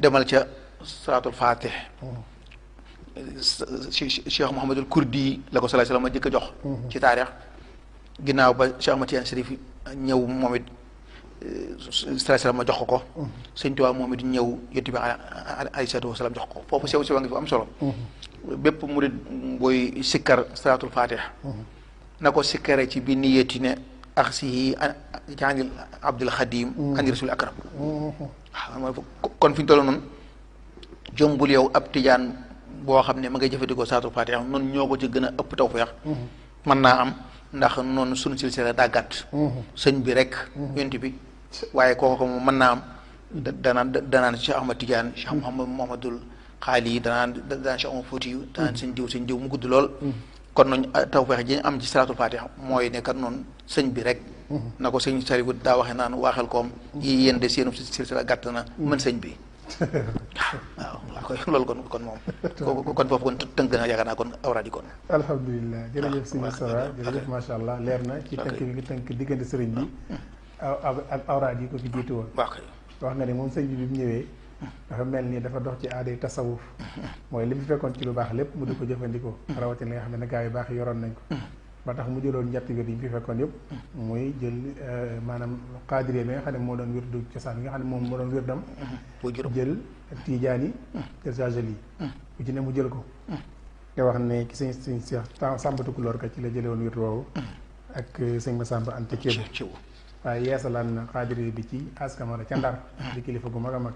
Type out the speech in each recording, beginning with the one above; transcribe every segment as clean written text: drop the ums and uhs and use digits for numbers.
demal ca salaatul fatih Cheikh Mouhamadul Kurdi la ko salaay salaam a jëkk a jox ci taarix ginnaaw ba Cheikh Ahmad Tijaan Chérif ñëw moom it salaay salaam ma jox ko sëñ Tuubaa moom it ñëw yonent bi alayhi salaatu wa salaam jox ko foofu sew sewa ngi fi am solo bépp murid booy sikkar salaatul fatih na ko sikkare ci bi niyati ne axsihi jaanil abdul xadim andi rasul akram waaw kon fi ñu toll noonu jombul yow ab tijaan boo xam ne ma ngay jëfandikoo salaatul fatih noonu ñoo ko ci gën a ëpp tawfeex mën naa am ndax noonu suñu silsila daa gàtt sëñ bi rek yonent bi waaye kooku ko moom mën naa am danaan Cheikh Ahmad Tidiane Cheikh Mouhamadul Xaali danaan Cheikh Omar Foutiyu danaan sëñ diw mu gudd lool kon noonu tawfeex ji am ci salaatul fatih mooy ne kat noonu sëñ bi rek na ko sëñ Sarifu daa waxee naan waaxel koom yi yéen de seenu silsila gàtt na mën sëñ bi waaw loolu kon moom kon foofu kon tënk na yaakaar naa kon awraad yi kon alhamdulilah jërëjëf sëñ Moustapha jërëjëf macha allah leer na ci tënk bi nga tënk diggante sëriñ bi ak awraad yi ko fi jiitu woon wax nga ne moom sëñ bi mu ñëwee dafa mel ni dafa dox ci aaday tasawuf mooy li mu fekkoon ci lu baax lépp mu di ko jëfandikoo rawatina li nga xam ne gaa yu baax yi yoroon nañ ko ba tax mu jëloon ñetti wér yi mu fi fekkoon yëpp muy jël maanaam qaadiriya bi nga xam ne moo doon wirdu cosaan bi nga xam ne moom moo doon wirdam jël tiijaan yi jël saajal yi bu ci ne mu jël ko te wax ne ki sëñ Seex Sàmba Tukulóor ka ci la jële woon wirdu woowu ak sëñ Masamba Anta Ceebu waaye yeesalaan na qaadiriya bi ci askamara ca Ndar di kilifa gu mag a mag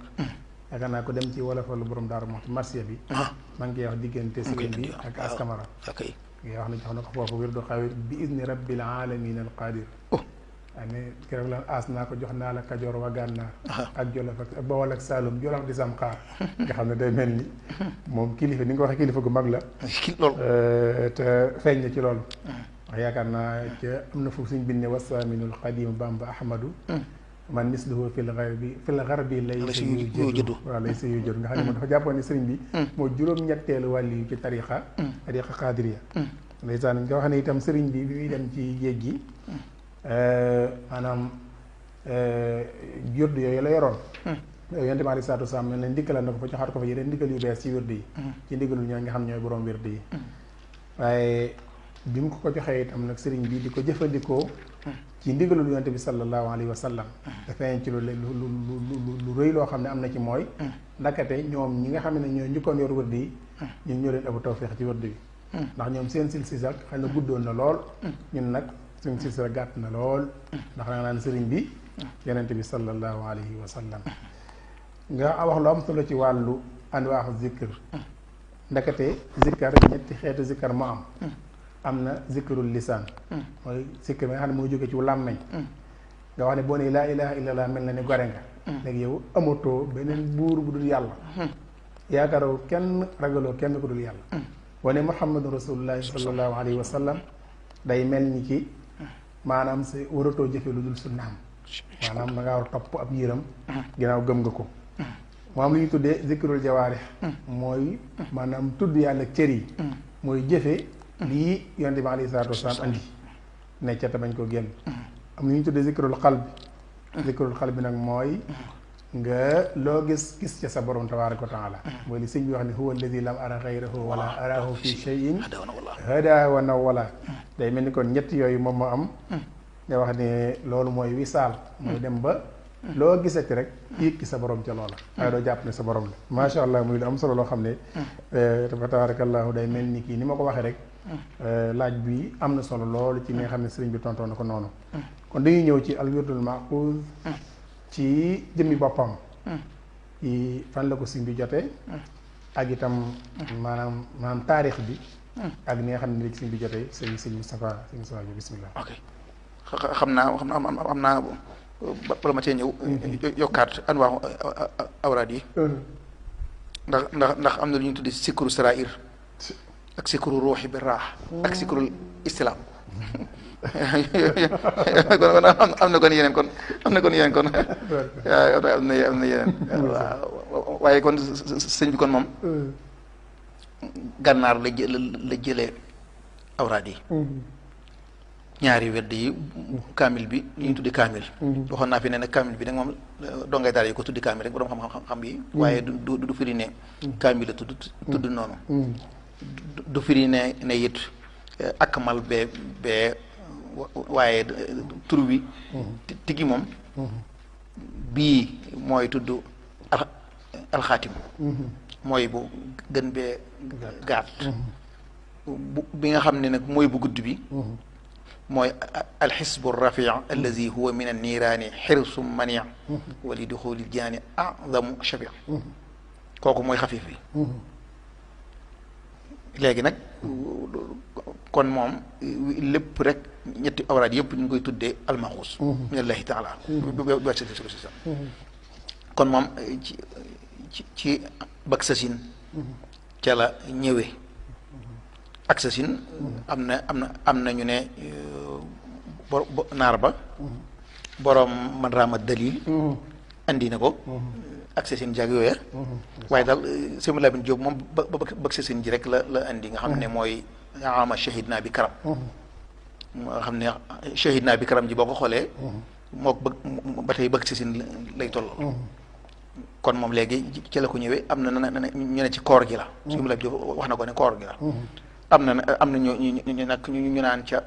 yaakaar naa ko dem ci wolofalu borom Daaru Muxti marché bi maa ngi koy wax diggante sëriñ bi ak askamara ngay wax na jox na ko foofu wirdu xawir bi izni rabbil alamin al qadir ane keroog lan aas naa ko jox naa la Kajoor wa Gànnaar ak Jolof ak Bawol ak Saalum Jolof di sam xaar nga xam ne day mel ni moom kilifa ni nga ko waxee kilifa gu mag la te feeñ na ci loolu wax yaakaar naa ca am na foofu suñ binde wasaaminul qadim Bamba Ahmadu man misluhu fil garbi laysa yujadu waaw laysa yujadu nga xam ne moom dafa jàppoon ne sëriñ bi moo juróom-ñetteelu wàlli yu ci tariqa qaadiriya ndeysaan nga wax ne itam sëriñ bi muy dem ci géej gi maanaam wirdu yooyu la yoroon yonent bi alayhi salaatu wa salaam mel ne ndigal na ko fa joxaat ko fa yeneen ndigal yu bees ci wirdu yi ci ndigalul ñoo nga xam ñooy borom wirdu yi waaye bi mu ko joxee itam nag sëriñ bi di ko jëfandikoo ci ndigalul yonent bi sallallahu alayhi wa sallam dafay ci lu rëy loo xam ne am na ci mooy ndakate ñoom ñi nga xam ne ñoo njëkkoon yor wërd yi ñun ñoo leen ëpp tawfeex ci wërd bi ndax ñoom seen silsila xëy na guddoon na lool ñun nag seen silsila gàtt na lool ndax da nga naan sëriñ bi yonent bi sallallahu alayhi wa sallam nga wax lu am solo ci wàllu anwaaxu zikr ndakate zikkar ñetti xeetu zikkar moo am na zikrul lisaan mooy zikkar bi nga xam ne mooy jóge ci làmmeñ nga wax ne boo ne laa ilaha illallah mel na ni gore nga léegi yow amatoo beneen buur bu dul yàlla yaakaaroo kenn ragaloo kenn ku dul yàlla boo ne muhammadun rasulullahi sallallahu alayhi wa sallam day mel ni ki maanaam sa waratoo jëfe lu dul sunnaam maanaam da ngaa war a topp ab yiram ginnaaw gëm nga ko moo am lu ñu tuddee zikrul jawaarix mooy maanaam tudd yàlla cër yi mooy jëfe lii yonent bi alayhi salaatu wasalaam andi ne ca te bañ koo génn am na ñu tuddee zikrul xalbi nag mooy nga loo gis ca sa borom tabaaraka wa taala mooy li sëñ bi wax ne huwa alladi lam ara xayrahu wala arahu fi cheyin hada wa nawala day mel ni kon ñett yooyu moom moo am nga wax ne loolu mooy wisaal mooy dem ba loo gisati rek yëg ci sa borom ca loola waaye doo jàpp ne sa borom la macha allah muy lu am solo loo xam ne fa tabarakallahu day mel ni kii ni ma ko waxee rek laaj bi am na solo loolu ci ni nga xam ne sëriñ bi tontoon na ko noonu kon dañuy ñëw ci alwirdul maxuuz ci jëmmi boppam ci fan la ko sëriñ bi jotee ak itam maanaam taarix bi ak ni nga xam ne léegi sëriñ bi jotee sëñ Moustapha bi bismillah ok xam naa bala ma cee ñëw yokkaat anwaaxu awraad yi ndax am na lu ñu tuddi sikru sarair ak sikru ruuxi bi raax ak sikru istilaam kon am na kon yeneen kon am na yeneen waaw waaye kon sëñ bi kon moom gànnaar la jëlee awraad yi ñaari werd yi kaamil bi li ñu tuddi kaamil waxoon naa fi ne nag kaamil bi nag moom dongay daal yi ko tuddi kaamil rek borom xam-xam yi waaye du firi ne kaamil la tudd noonu du firi ne it akmal bee waaye tur wi tigi moom bii mooy tudd alxaatim mooy bu gën bee gaat bi nga xam ne nag mooy bu gudd bi mooy alxisbu rafi allazi huwa min anniiraani xirsu mani wa li duxuli jaani adamu shafi kooku mooy xafif bi léegi nag kon moom lépp rek ñetti awraad yëpp ñu ngi koy tuddee almaxuus min allahi taala kon moom ci bak sasin ca la ñëwee ak sasin am na ñu ne naar ba boroom man raama dalil andi na ko ak sasin jag yooya waaye daal Sëñ Lamin Jóob moom ba bak sasin ji rek la andi nga xam ne mooy ama shahid naa bi karam nga xam ne shahid naa bi karam ji boo ko xoolee mook ba tey bak sasin lay tolloo kon moom léegi ci la ko ñëwee am na ñu ne ci koor gi la Sëñ Lamin Jóob wax na ko ne koor gi la am na ñu nag ñu naan ca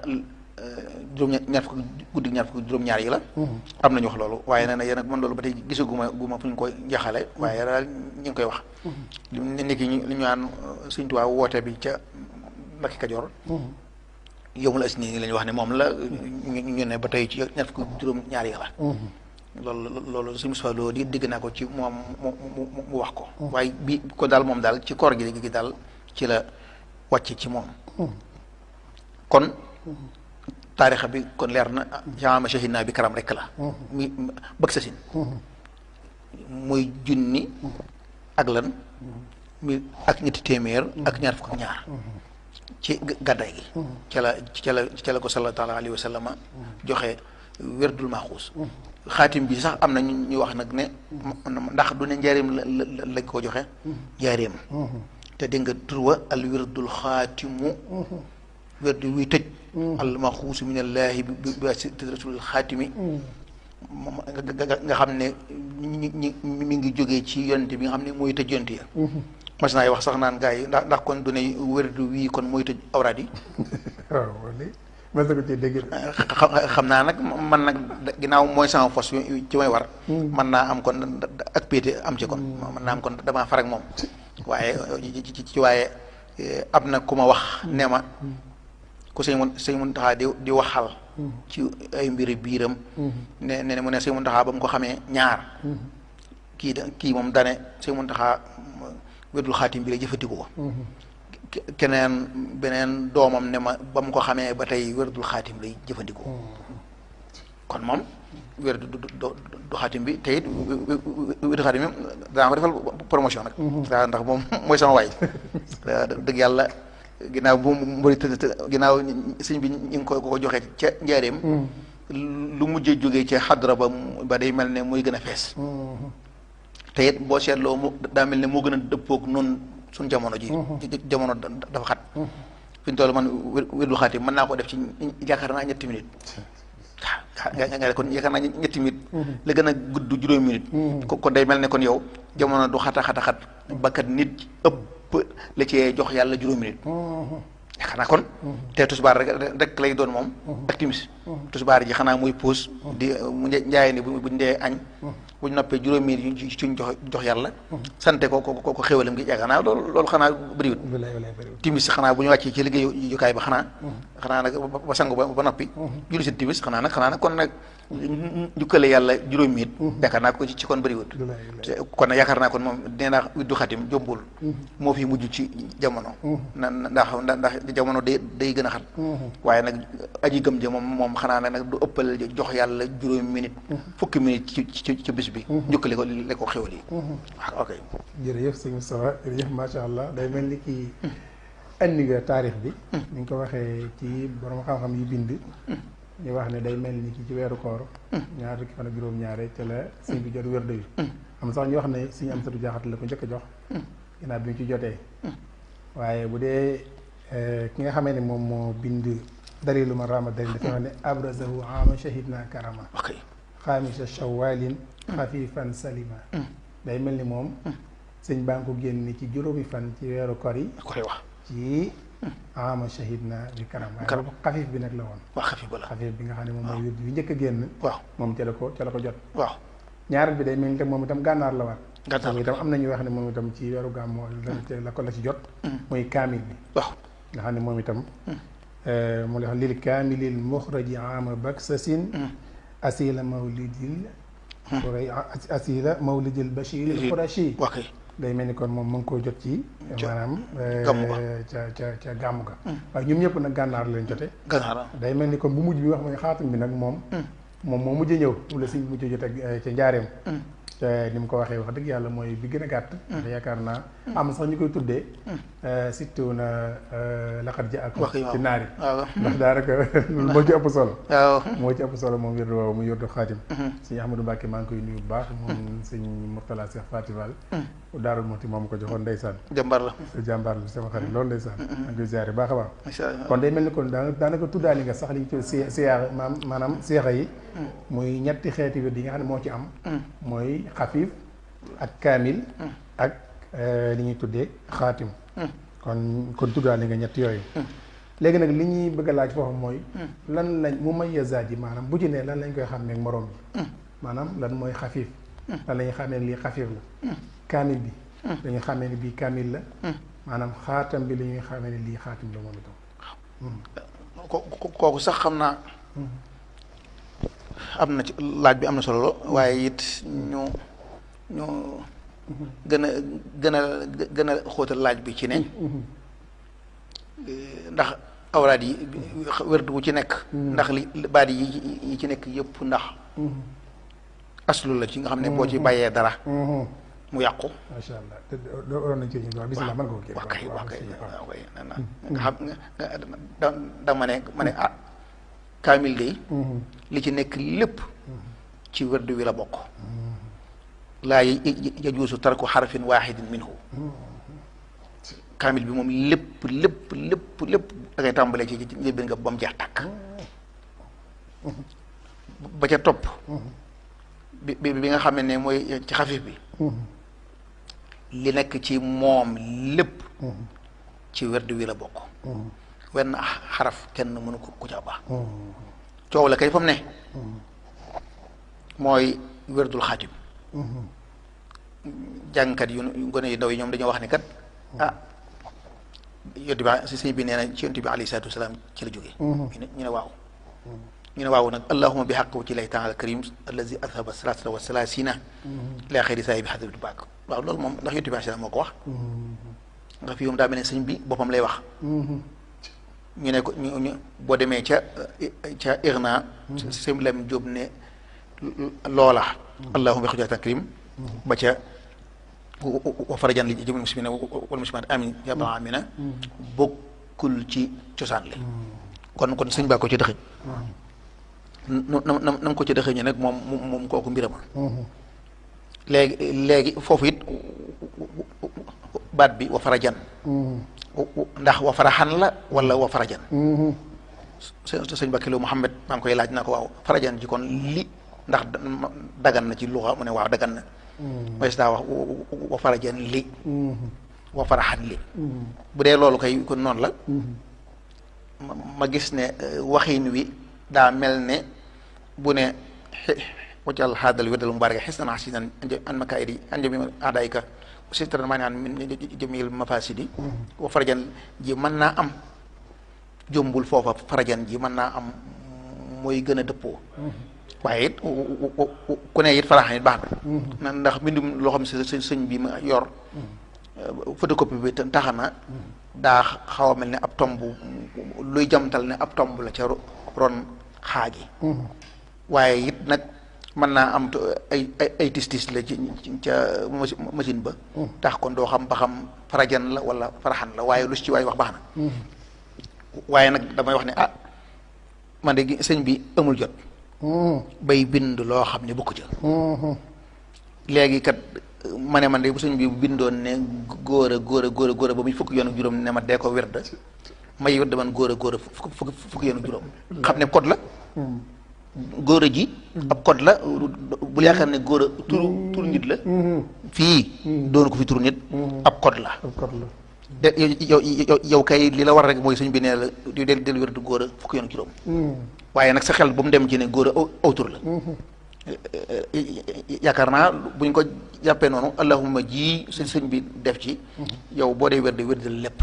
ñaar fukk guddi ñaar fukk juróom-ñaar yi la am na ñu wax loolu waaye nee na yéen nag man loolu ba tey gisaguma fu ñu koy jaxale waaye daal ñu ngi koy wax ni ki li ñu naan Sëñ Tuubaa woote bi ca Mbàkke Kajoor yowmul asni ni la ñu wax ne moom la ñu ne ba tey ci ñaar fukk juróom-ñaar yi la loolu Sëñ Mustafaa Lo di dégg naa ko ci moom mu wax ko waaye bi ko daal moom daal ci koor gi daal ci la wàcc ci moom kon taarixa bi kon leer na jaama shahid naa bi karam rek la mi bëgg sa sin muy junni ak lan mi ak ñetti téeméer ak ñaar fukk ak ñaar ci gàddaay gi ca la ko sallallahu alayhi wa sallam joxe werdul maxuus xaatim bi sax am na ñu wax nag ne ndax du ne njaareem lañ ko joxe njaareem te dégg nga tur wa al wirdul xaatimu werd wuy tëj al maxuusu min allaahi bi rasulil xaatimi nga xam ne mi ngi jógee ci yonte bi nga xam ne mooy tëj yonte ya mas naay wax sax naan gars yi ndax kon du ne werd wii kon mooy tëj awraad yi xam naa nag man nag ginnaaw mooy sama fos ci may war man naa am kon ak péete am ci kon man naa am kon damaa farag moom waaye waaye am na ku ma wax ne ma ku sëñ Muntaxa di waxal ci ay mbiri biiram ne mu ne sëñ Muntaxa ba mu ko xamee ñaar kii moom dane sëñ Muntaxa weddul xaatim bi la jëfandikoo keneen beneen doomam ne ma ba mu ko xamee ba tey werdul xaatim lay jëfandikoo kon moom werdu du xaatim bi te it werdu xaatim bi danaa ko defal promotion nag ndax moom mooy sama waay dëgg yàlla ginnaaw bu mbëri ginnaaw sëñ bi ñu ngi ko joxee ca njaareem lu mujjee jógee ca xadra ba day mel ne muy gën a fees te it boo seetloo mu daa mel ne moo gën a dëppoog noonu suñ jamono ji jamono dafa xat fi ñu toll man wérdu xaatim mën naa ko def ci yaakaar naa ñetti minutes nga kon yaakaar naa ñetti minutes la gën a gudd juróomi minutes kon day mel ne kon yow jamono du xat bakkat nit ëpp la cee jox yàlla juróomi minutes yaakaar naa kon te tusbaar rek lay doon moom ak timis tusbaar ji xanaa muy puus di mu njaay ni buñ dee añ buñ noppee juróomi yi suñ jox yàlla sante ko xéwalam gi yaakaar naa loolu xanaa bëriwut timis xanaa bu ñu wàccee ci liggéey jukaay ba xanaa nag ba sangu ba noppi julli si timis xanaa nag kon nag jukkale yàlla juróomi it yaakaar naa ko ci kon bëriwut kon nag yaakaar naa kon moom nee naa widdu xatim jombul moo fi mujj ci jamono ndax jamono day gën a xat waaye nag aji gëm ja moom xanaa nag du ëppal jox yàlla juróomi minute fukki minute ci bis bi njukkale ko li ko xewal yi waaw ok jërëjëf sëñ Moustapha jërëjëf macha allah day mel ni kii andi nga taarix bi ni nga ko waxee ci borom xam-xam yi bind ñu wax ne day mel ni ki ci weeru koor ñaar fukki fan ak juróom-ñaare ca la sëñ bi jot wérdu wi am sax ñu wax ne suñu am satu jaaxat la ko njëkk a jox ginnaaw bi ñu ci jotee waaye bu dee ki nga xamee ne moom moo bind dalilu ma rama dalil dafa wax ne abrazahu ama shahidna karama ok xaamisa shawalin xafifan salima day mel ni moom sëñ baa ngi ko génn ci juróomi fan ci weeru kor yi koy wax ci ama shahidna bi karam waaye boobu xafif bi nag la woon wax xafif ba la xafif bi nga xam ne moom mooy wird bi njëkk a génn waaw moom ca la ko jot waaw ñaareel bi day mel ni tam moom itam gànnaar la waat gànnaar moom itam am nañu wax ne moom itam ci weeru gàmmu la ko la ci jot muy kaamil bi waaw nga xam ne moom itam mu lay wax lil kaamilil muxraji ama baksasin asila mawlidil asila mawlidil bashiril xurashi waa kay day mel ni kon moom mu ngi koo jot ci maanaam gàmmu ga ca gàmmu ga waaye ñoom ñëpp nag gànnaar leen jote gànnaar day mel ni kon bu mujj bi wax mooy xaatim bi nag moom moo mujj ñëw mu la si mujj jot ak ca njaareem ni mu ko waxee wax dëgg yàlla mooy bi gën a gàtt te yaakaar naa am sax ñu koy tuddee surtout na laqad jaakum ci naar yi ndax daanaka moo ci ëpp solo waaw moo ci ëpp solo moom wirdu woowu mu wirdu xaatim sëñ Ahmadou Mbacke maa ngi koy nuyu bu baax moom sëñ Mourtala Cheikh Fatival Daarul Muxti moom ko joxoon ndeysaan jàmbaar la jàmbaar la sama xarit loolu ndeysaan maa ngi koy ziare baax a baax macha allah kon day mel ni kon daanaka tuddaali nga sax li ñu tudd siyaax maanaam seexa yi muy ñetti xeeti wird yi nga xam ne moo ci am mooy xafiif ak kaamil ak li ñuy tuddee xaatim kon tuddaali nga ñett yooyu léegi nag li ñuy bëgg a laaj foofu mooy lan lañ mu mayyazaat yi maanaam bu ci ne lan lañ koy xàmmee ak moroom bi maanaam lan mooy xafiif lan la ñuy xàmmee lii xafiif la kaamil bi dañuy xàmmee ni bii kaamil la maanaam xaatam bi la ñuy xàmmee ne lii xaatim la moom itam kooku sax xam naa am na ci laaj bi am na solo waaye it ñu gën a xóotal laaj bi ci ne ndax awraad yi wérdu wu ci nekk ndax li baat yi ci nekk yëpp ndax aslu la ci nga xam ne boo ci bàyyee dara mu yàqu macha allah te doon nañ ci ñu wax bisimilah mën nga ko kii wax kay nga xam nga dama ne ah kaamil day li ci nekk lépp ci wérdu wi la bokk laa yajuusu tarku xarfin waaxidin minhu kaamil bi moom lépp da ngay tàmbalee ci njëlbéen nga ba mu jeex tàkk ba ca topp bi nga xam ne mooy ci xafif bi li nekk ci moom lépp ci wérdu wi la bokk wenn xaraf kenn mënu ko ca baax coow la kay fa mu ne mooy wérdul xaatim jàngkat yu gone yu ndaw yi ñoom dañoo wax ne kat yonent bi si sëñ bi nee na ci yonent bi alayhi salaatu wasalaam ci la jógee ñu ne waaw nag allahuma bi xaq ci lay taala karim allazi adhaba salaata wa salaasina ila xayri saa bi xadrat baak waaw loolu moom ndax yonent bi alayhi salaam moo ko wax ndax fii moom daa mel ne sëñ bi boppam lay wax ñu ne ko ñu boo demee ca irna sëñ Lam Jóob ne loola allahuma bi xujjata karim ba ca wa farajan li jëmil muslimina wal muslimaat amin ya ba amina bokkul ci cosaan li kon sëñ baa ko ci dëxëñ na ko ci dëxëñe nag moom kooku mbirama léegi foofu it baat bi wa farajan ndax wa faraxan la wala wa farajan sëñ Bakkilo Muhammad maa ngi koy laaj na ko waaw farajan ji kon li ndax dagan na ci luxa mu ne waaw dagan na mooy daa wax wa farajan li wa faraxan li bu dee loolu kay kon noonu la ma gis ne waxin wi daa mel ne bu ne waccal haadal wirdal mubaaraka xisnan hasinan an makaayidi an jami aadaayika sitran maa naan min jamil mafasidi wa farajan ji mën naa am jombul foofa farajan ji mën naa am mooy gën a dëppoo waaye it ku ne it faraxan it baax na ndax mbindum loo xam ne sëñ bi ma yor photocopie bi tax na daa xaw a mel ne ab tomb luy jamtal ne ab tomb la ca ron xaagi waaye it nag mën naa am ay tis la ci ca machine ba tax kon doo xam ba xam farajan la wala faraxan la waaye lu ci waay wax baax na waaye nag damay wax ne man de sëñ bi amul jot bay bind loo xam ne bokku ca léegi kat ma ne man de bu sëñ bi bindoon ne góor a ba muy fukk yoon ak juróom ne ma dee ko wérda may wedd man góor a fukki yoon ak juróom xam ne code la góor a ji ab code la bul yaakaar ne góor a tur nit la fii doonu ko fi tur nit ab code la de yow kay li la war rek mooy suñ bi nee la del wér du góor a fukki yoon ak juróom waaye nag sa xel bu mu dem ci ne góor a aw tur la yaakaar naa buñ ko jàppee noonu allahumma ji sëñ bi def ci yow boo dee wér di lépp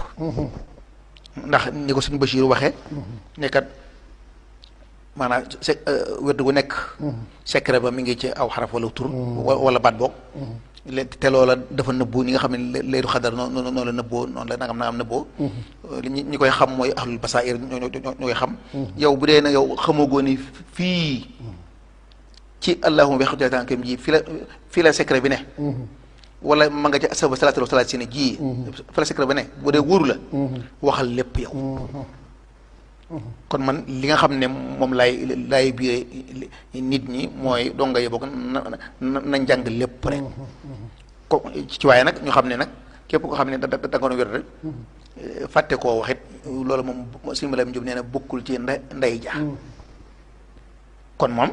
ndax ni ko sëñ Bachir waxee nekkat maanaam wér gu nekk secret ba mi ngi ci aw xaraf wala tur wala baat boog te loola dafa nëbbu ni nga xam ne laytu xadar noonu la nëbboo noonu la nangam nëbboo ñi koy xam mooy ahlul basair ñooy xam yow bu dee na yow xamagoo ni fii ci allahuma bi xamte kam ji fii la secret bi ne wala ma nga ca saba salaatu salaat si ne ji fi la secret bi ne bu dee wóoru la waxal lépp yow kon man li nga xam ne moom laay biire nit ñi mooy donga yi bokk na njàng lépp rek ko ci waaye nag ñu xam ne nag képp ko xam ne da nga doon wér rek fàtte koo waxit loolu moom suñu ma lam jób nee na bokkul ci ndey ja kon moom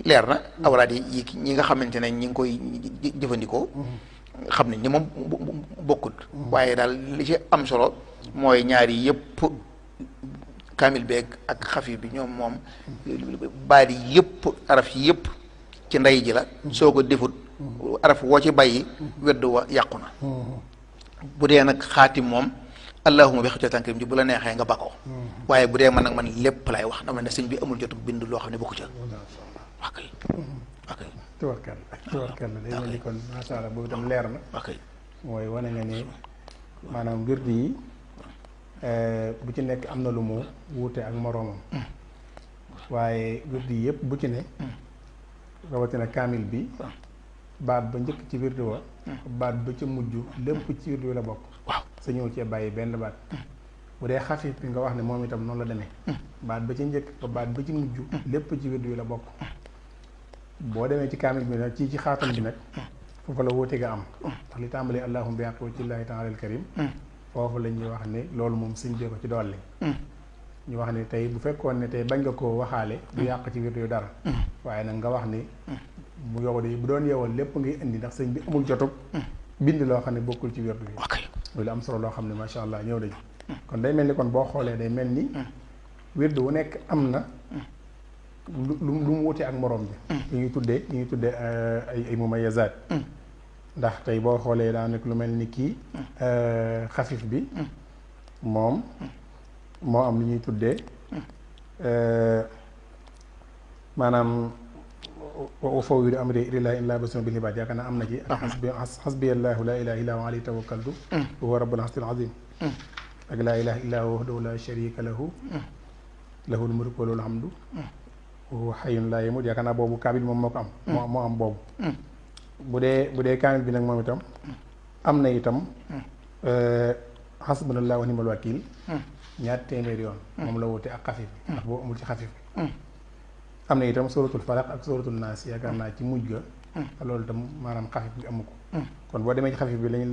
leer na awraad yi ñi nga xamante ne ñi ngi koy jëfandikoo xam ne ñi moom bokkut waaye daal li ci am solo mooy ñaari yëpp kaamil beeg ak xafif bi ñoom moom baat yi yëpp araf yi yëpp ci ndey ji la soo ko defut araf woo ci bàyyi wedd wa yàqu na bu dee nag xaatim moom allahuma bi xëccoo tànkam ji bu la neexee nga bakoo waaye bu dee man nag man lépp lay wax dama ne sëñ bi amul jotu bind loo xam ne bokku ca ok ok tubarkalla day mel ni kon masha Allah boobu itam leer na ok mooy wane nga ni maanaam wird yi bu ci nekk am na lu mu wuute ak moroomam waaye wird yi yëpp bu ci ne rawatina kaamil bi baat ba njëkk ci wird wa baat ba ca mujj lépp ci wird wi la bokk waaw sa ñëw cee bàyyi benn baat bu dee xafif bi nga wax ne moom itam noonu la demee baat ba ci njëkk ba baat ba ci mujj lépp ci wird wi la bokk boo demee ci kaamil bi nag ci xaatam bi nag foofu la wuute ga am ndax li tàmbalee allahumma bi haqqi wajhillahi ta'ala al-karim foofu la ñuy wax ne loolu moom sëñ bi ko ci dolli ñu wax ne tey bu fekkoon ne tey bañ nga koo waxaale du yàq ci wird yu dara waaye nag nga wax ni bu yow de bu doon yowal lépp ngay indi ndax sëñ bi amul jotug bind loo xam ne bokkul ci wird yi loolu am solo loo xam ne macha allah ñëw nañu kon day mel ni kon boo xoolee day mel ni wird wu nekk am na lu mu wute ak morom bi ñu ñuy tuddee ay mumayyazaat ndax tey boo xoolee daa nekk lu mel ni kii xafif bi moom moo am lu ñuy tuddee maanaam wa ufawwidu amri ilallaahi illaa basirun bil ibaad yaakaar naa am na ci xasbiyallaahu laa ilaaha illaa huwa alayhi tawakkaltu wa huwa rabbul arshil aziim ak laa ilaaha illaa huwa wahdahu laa shariika lahu lahul mulku wa lahul hamdu wa huwa hayyun laa yamuut yaakaar naa boobu kaamil moom moo ko am moo am boobu bu dee kaamil bi nag moom itam am na itam hasbunallaahu wa ni'mal wakiil ñaar téeméer yoon moom la wute ak xafif bi ndax boo amul ci xafif bi am na itam suratul falaq ak suratul naas yaakaar naa ci mujj ga loolu itam maanaam xafif bi amu ko kon boo demee ci xafif bi lañu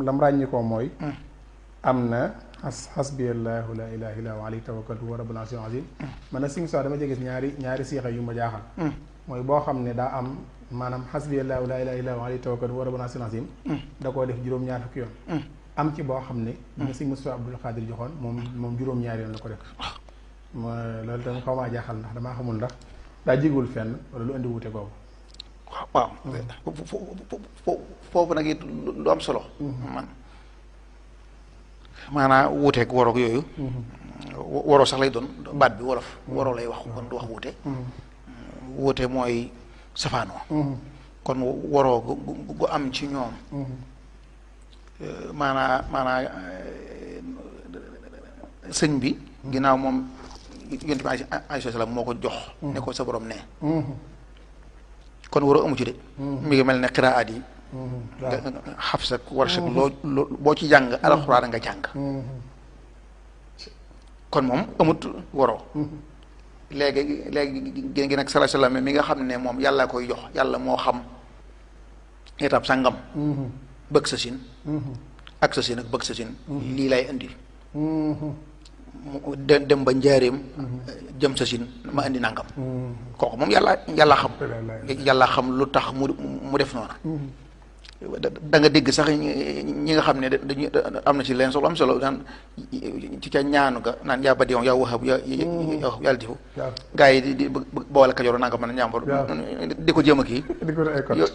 lam ràññi ko mooy am na hasbiyallaahu laa ilaaha illaa huwa alayhi tawakkaltu wa rabbul arshil aziim man na sing dama ci gis ñaari siixa yu ma jaaxal mooy boo xam ne daa am maanaam hasbiyallaahu laa ilaaha illaa huwa alayhi tawakkaltu wa rabbul arshil aziim da koo def juróom-ñaar fukki yoon am ci boo xam ne nga sëñ Mustafa Abdul Xaadir joxoon moom juróom-ñaari yoon la ko def loolu tamit xaw maa jaaxal ndax damaa xamul ndax daa jigul fenn wala lu indi wuute googu waaw foofu nag it lu am solo man maanaam wuuteeg waroog yooyu waroo sax lay doon baat bi wolof waroo lay wax kon du wax wuute wuute mooy safaanoo kon waroo gu am ci ñoom maanaa sëñ bi ginnaaw moom yonent bi alayhi salaam moo ko jox ne ko sa borom ne kon waroo amu ci de mi ngi mel ne xiraat yi xafsa warsak loo boo ci jàng alxuraan nga jàng kon moom amut waroo léegi gi nag sallallahu alayhi wasallam mi nga xam ne moom yàlla koy jox yàlla moo xam étape sàngam bëgg sa sin ak sa sin ak bëgg sa sin lii lay indi dem ba njaareem jëm sa sin ma indi nangam kooku moom yàlla xam lu tax mu def noona da nga dégg sax ñi nga xam ne dañu am na ci leen solo am solo naan ci ca ñaanu ga naan yaa badi yaa wahab yàlla difu gaa yi di boole kajoor nanga mën a ñàmbor di ko jëm a kii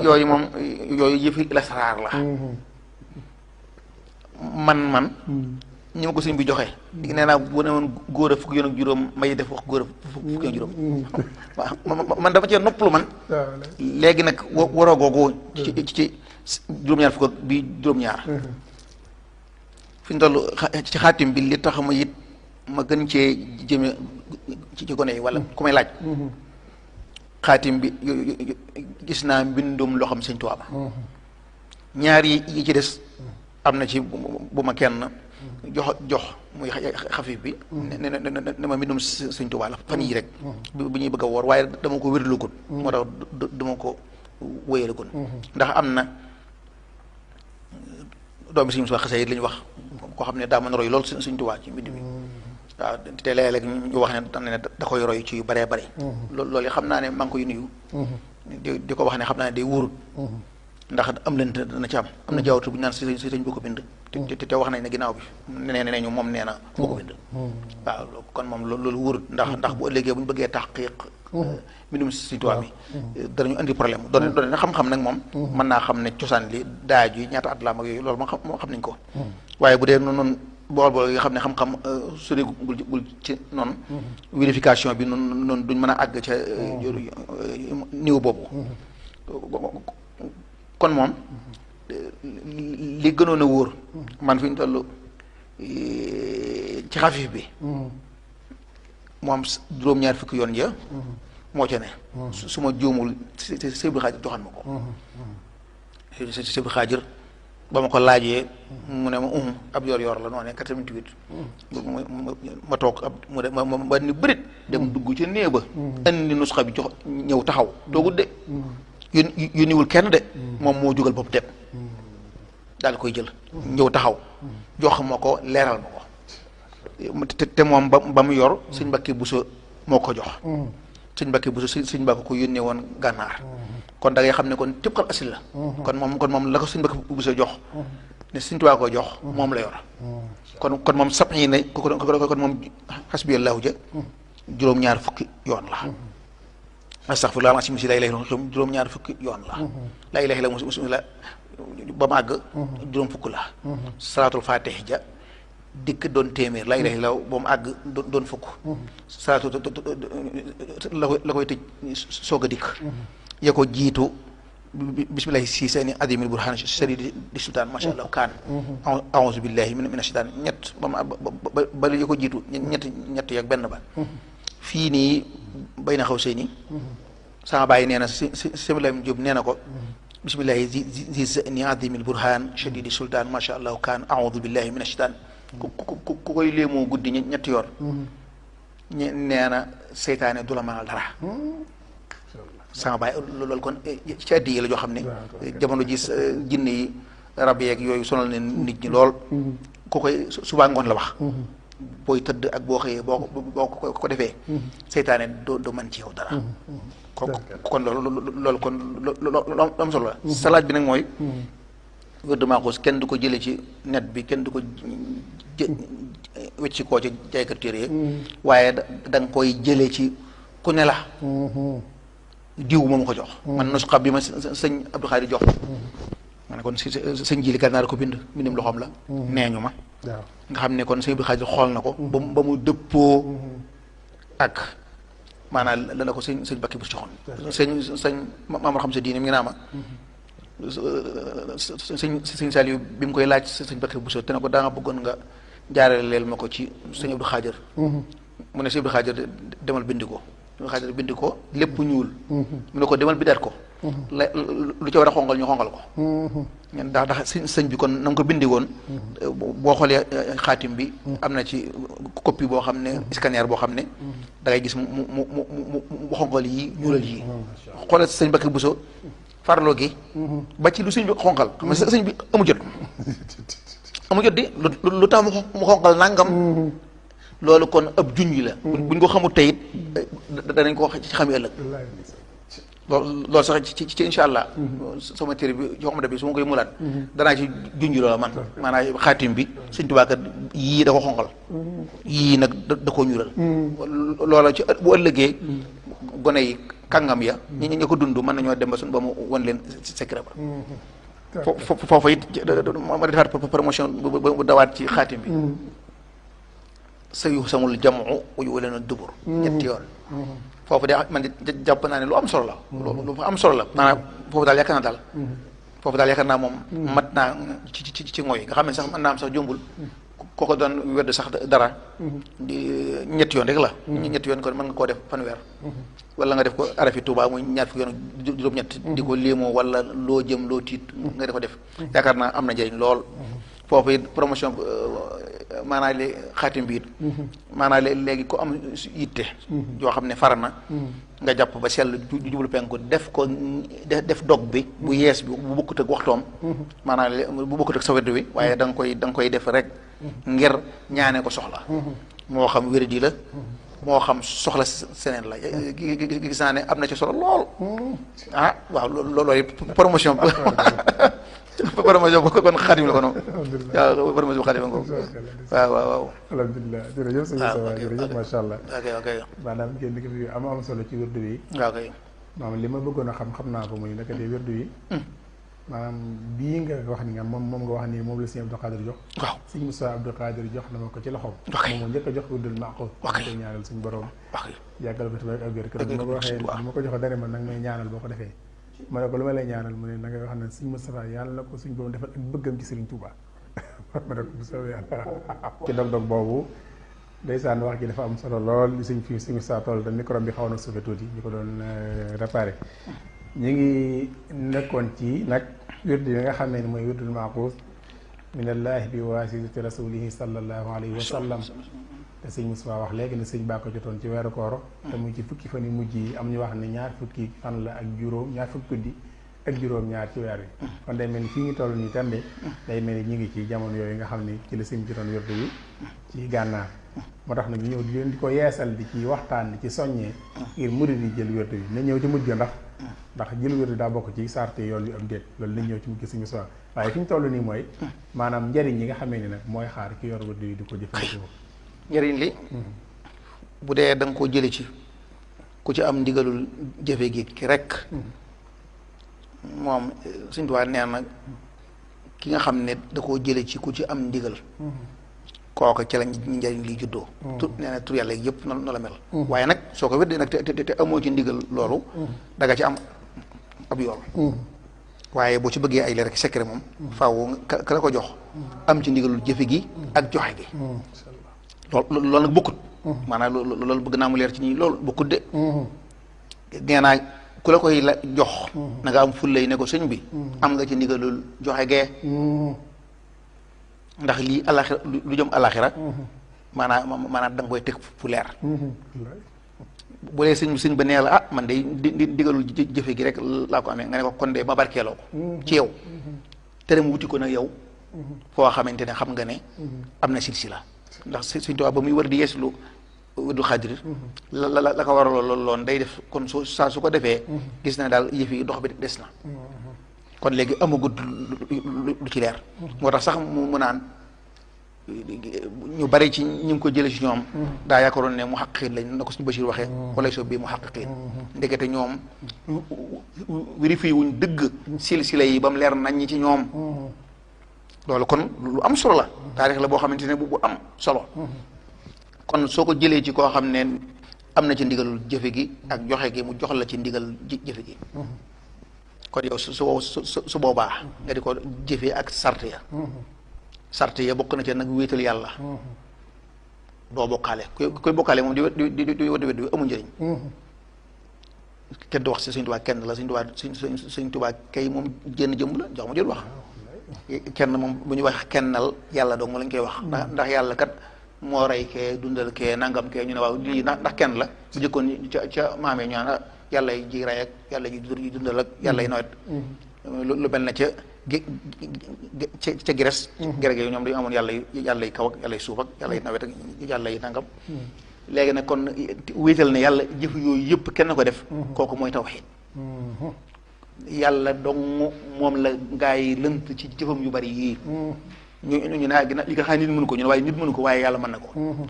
yooyu moom yooyu yëfi lasaraar la man ñi ma ko sëñ bi joxe nee naa bu ne woon góor a fukki yoon ak juróom may def wax góor a fukki yoon ak juróom man dafa cee noppalu man léegi nag waroo googu ci juróom-ñaar fukk bi juróom-ñaar fi ñu toll ci xaatim bi li tax ma it ma gën cee jëme ci gone yi wala ku may laaj xaatim bi gis naa mbindum loo xam sëñ Tuubaa ñaar yi ci des am na ci bu ma kenn jox muy xafif bi ne ma mbindum sëñ Tuubaa la fan yii rek bu ñuy bëgg a woor waaye dama ko wérlu gon moo tax dama ko wéyale gon ndax am na doomi suñu soo xasee it la ñu wax koo xam ne daa mën a roy loolu sëñ Tuubaa ci mbind mi waaw te léeg-léeg ñu wax ne da koy roy ci yu baree bare loolu yi xam naa ne maa ngi koy nuyu di ko wax ne xam naa ne day wóorut ndax am lent dana ci am na jaawatu bu ñu naan si sëñ boo ko bind te wax nañ ne ginnaaw bi nee ñu moom nee na boo ko bind waaw kon moom loolu wóorut ndax bu ëllëgee bu ñu bëggee taxqiq mbindum sëñ Tuubaa mi danañu indi problème doone na xam-xam nag moom mën naa xam ne cosaan li daaj yi ñaata at la ak yooyu loolu moo xam nañ ko waaye bu dee noonu bool yi xam ne xam-xam soriwul ci noonu vérification bi noonu duñ mën a àgg ca niveau boobu kon moom li gënoon a wóor man fi ñu toll ci xafif bi moom juróom-ñaar fukki yoon ja moo ca ne su ma juumul Sëñ Xaadir joxan ma ko Sëñ Xaadir ba ma ko laajee mu ne ma ab yor la noonu 88 ma toog ma ni bërit dem dugg ca néeg ba indi nusxa bi jox ñëw taxaw toogul de yónniwul kenn de moom moo jógal bopp dem daal koy jël ñëw taxaw jox ma ko leeral ma ko te moom ba mu yor sëñ Mbàkke Buso moo ko jox sëñ Mbàkke Buso sëñ Mbàkke ko yónnee woon gànnaar kon da ngay xam ne kon tépp xal asil la kon moom la ko sëñ Mbàkke Buso jox ne sëñ Tuubaa ko jox moom la yor kon moom sab yi ne kon moom xasbiyallaahu ja juróom-ñaar fukki yoon la astaghfirullah al-azim si laa ilaaha illa huwa juróom-ñaar fukki yoon la laa ilaaha illa huwa la ba mu àgg juróom fukk la salaatul faatih ja dikk doon téeméer laa ilaaha illa huwa ba mu àgg doon fukk salaatu la koy tëj soog a dikk ya ko jiitu bismillahi si seeni adimil burhan sharidi di sultaan masha allah kaan a'uuzu billahi mina shaytaan ñett ba ya ko jiitu ñett yak benn ba fii nii bay na xaw seeni sama bàyyi nee na si Lam Jóob nee na ko bismillahi zi seeni adimil burhan sharidi sultaan masha allah kaan a'uuzu billahi mina shaytaan ku koy léemoo guddi ñetti yoon nee na seytaane du la mënal dara sama baay loolu kon ci addi yi la joo xam ne jamono ji jinne yi rab yeeg yooyu sonal ne nit ñi lool ku koy subaa ngoon la wax booy tëdd ak boo xëyee boo ko defee seytaane doo mën ci yow dara kon loolu kon loolu am solo la salaat bi nag mooy wér de Maaxuus kenn du ko jële ci net bi kenn du ko wecci koo ci jaaykat téere waaye da nga koy jële ci ku ne la diw moom ko jox man nusxa bi ma sëñ Abdou Khadre jox ma ne kon si sëñ Jili Gànnaar ko bind mbindum loxoom la nee ñu ma nga xam ne kon sëñ Abdou Khadre xool na ko ba mu dëppoo ak maanaam la ko sëñ Mbàkke bu joxoon sëñ Maamor xam sa diine mi ngi naa ma sëñ Saliou bi mu koy laaj sëñ Mbàkke bu so te ne ko daa nga bëggoon nga jaarale leel ma ko ci sëñ Abdou Khadre mu ne sëñ Abdou Khadre demal bindi ko xaadir bind ko lépp ñuul mu ne ko demal bindaat ko lu ca war a xongal ñu xongal ko ndax sëñ bi kon na nga ko bindi woon boo xoolee xaatim bi am na ci copie boo xam ne scanner boo xam ne da ngay gis mu xongal yi ñuulal yi xoolal sëñ Mbàkke Buso farloo gi ba ci lu sëñ bi xonqal xam nga sëñ bi amu jot amu jot di lu tax mu xonqal nangam loolu kon ab junj la buñ ko xamul tey it danañ ko wax ci xam ëllëg loolu sax ci incha allah sama téere bi joxamada bi su ma koy mulaat danaa ci junj loola man maanaam xaatim bi Sëñ Tuubaa kat yii da ko xonqal yii nag da koo ñuulal loola ci bu ëllëgee gone yi kàngam ya ñi ko dund mën nañoo dem ba suñ ba mu wan leen secret ba foofu it ma defaat promotion bu dawaat ci xaatim bi sa yu samul jamu uyu wala na dubur ñetti yoon foofu de man jàpp naa ne lu am solo la lu am solo la maanaam foofu daal yaakaar naa moom mat naa ci ngooy nga xam ne sax mën naa am sax jombul kooko doon wedd sax dara ñetti yoon rek la ñetti yoon kon mën nga koo def fanweer wala nga def ko arafi Tuuba muy ñaar fukki yoon juróom-ñett di ko léemoo wala loo jëm loo tiit nga di ko def yaakaar naa am na njëriñ lool foofu it promotion maanaam léegi xaatim bi it maanaam léegi ku am yitte yoo xam ne fara na nga jàpp ba sell jublu penku def ko def dog bi bu yees bi bu bokkut ak waxtoom maanaam bu bokkut ak sa wedd wi waaye da nga koy def rek ngir ñaane ko soxla moo xam wéradi la moo xam soxla seneen la gis naa ne am na ci solo lool waaw loolu promotion promotion kon xaatim la ko noonu waaw promotion xaatim la ko waaw alhamdulilah jërëjëf sëñ Moustapha jërëjëf macha allah ok maanaam ngeen ni ko fi am solo ci wérdu wi waaw kay maanaam li ma bëggoon a xam naa ko muy naka dee wérdu wi maanaam bii nga wax ni nga moom nga wax ni moom la sëñ Abdou Khadir jox waaw sëñ Moustapha Abdou Khadir jox na ma ko ci loxoom moom moo njëkk a jox wérdul maqoos koy ñaanal suñ borom yàggal ko tamit ak wér kër ma ko waxee ma ko joxe dara man nag may ñaanal boo ko defee ma ne ko lu ma lay ñaanal mu ne na ngay wax ne sëñ Moustapha yàlla na ko suñ borom defal ak bëggam ci Sëriñ Touba ma ne ko bu soobee yàlla ci dog-dog boobu ndeysaan wax ji dafa am solo lool li suñ fi suñu saa tool da micro bi xaw na suufe tuuti ñu ko doon réparé ñu ngi nekkoon ci nag wirdu yi nga xam ne mooy wirdul maaquus minallahi bi waasitati rasulihi sallallahu alayhi wa sallam te sëñ Moustapha wax léegi ne sëñ baa ko jotoon ci weeru koor te muy ci fukki fan yu mujj yi am ñu wax ne ñaar fukki fan la ak juróom ñaar fukki guddi ak juróom ñaar ci weer wi kon day mel ni fii ngi toll nii tembe day mel ni ñu ngi ci jamono yooyu nga xam ni ci la sëñ jotoon wirdu yi ci gànnaar moo tax nag ñu ñëw di leen di ko yeesal di ci waxtaan di ci soññee ngir murid yi jël wirdu yi na ñëw ci mujj ndax jël wirdu daa bokk ci sarte yoon yu am déet loolu nañ ñëw ci mujj sëñ Moustapha waaye fi ñu toll nii mooy maanaam njëriñ yi nga xamee ni nag mooy xaar ki yor wirdu yi di ko jëfandikoo njëriñ li bu dee da nga koo jële ci ku ci am ndigalul jëfe gi ki rek moom Sëñ Tuubaa nee na ki nga xam ne da koo jële ci ku ci am ndigal kooka ci la njëriñ li juddoo tur nee na tur yàlla yëpp noonu la mel waaye nag soo ko wérdee nag te amoo ci ndigal loolu da nga ci am ab yool waaye boo ci bëggee ay leer rek secret moom faaw ka la ko jox am ci ndigalul jëfe gi ak joxe gi loolu nag bokkut maanaam loolu bëgg naa mu leer ci ñi loolu bokkut de nee naa ku la koy la jox na nga am fullay ne ko sëñ bi am nga ci ndigalul joxe gee ndax lii alaxira lu jëm alaxira maanaam da nga koy teg fu leer bu dee sëñ ba nee la man day di ndigalul jëfe gi rek laa ko amee nga ne ko kon de ma barkeeloo ko ci yow tere mu wuti ko nag yow foo xamante ne xam nga ne am na silsila ndax Sëñ Tuubaa ba muy war di yeeslu du xaadir la ko waraloon loon day def kon saa su ko defee gis na daal yëf yi dox bi des na kon léegi amagut lu ci leer moo tax sax mu naan ñu bari ci ñu ngi ko jële ci ñoom daa yaakaaroon ne mu xaqiqiin lañ na ko suñu Bachir waxee wala soo bii mu xaqiqiin ndekete ñoom vérifié wuñ dëgg silsila yi ba mu leer nañ ñi ci ñoom loolu kon lu am solo la taarix la boo xamante ne bu am solo kon soo ko jëlee ci koo xam ne am na ci ndigalul jëfe gi ak joxe gi mu jox la ci ndigal jëfe gi kon yow su boobaa nga di ko jëfee ak sart ya bokk na ci nag wéetal yàlla doo bokkaale koy bokkaale moom di wedd bi amul njëriñ kenn du wax si Sëñ Tuubaa kenn la Sëñ Tuubaa kay moom jénn jëmm la jox ma jël wax kenn moom bu ñu wax kennal yàlla dong lañ koy wax ndax yàlla kat moo rey kee dundal kee nangam kee ñu ne waaw lii ndax kenn la bu jëkkoon ca maamee ñu naan yàlla ji rey ak yàlla ji dundal ak yàlla yi nawet lu mel na ca ca Grèce grec yooyu ñoom dañu amoon yàlla yi kaw ak yàlla yi suuf ak yàlla yi nawet ak yàlla yi nangam léegi nag kon wéetal ne yàlla jëf yooyu yëpp kenn ko def kooku mooy tawxiid yàlla dong moom la gaa yi lënt ci jëfam yu bari yii ñu ne gina li nga xam ne nit mënu ko ñu ne waaye nit mënu ko waaye yàlla mën na ko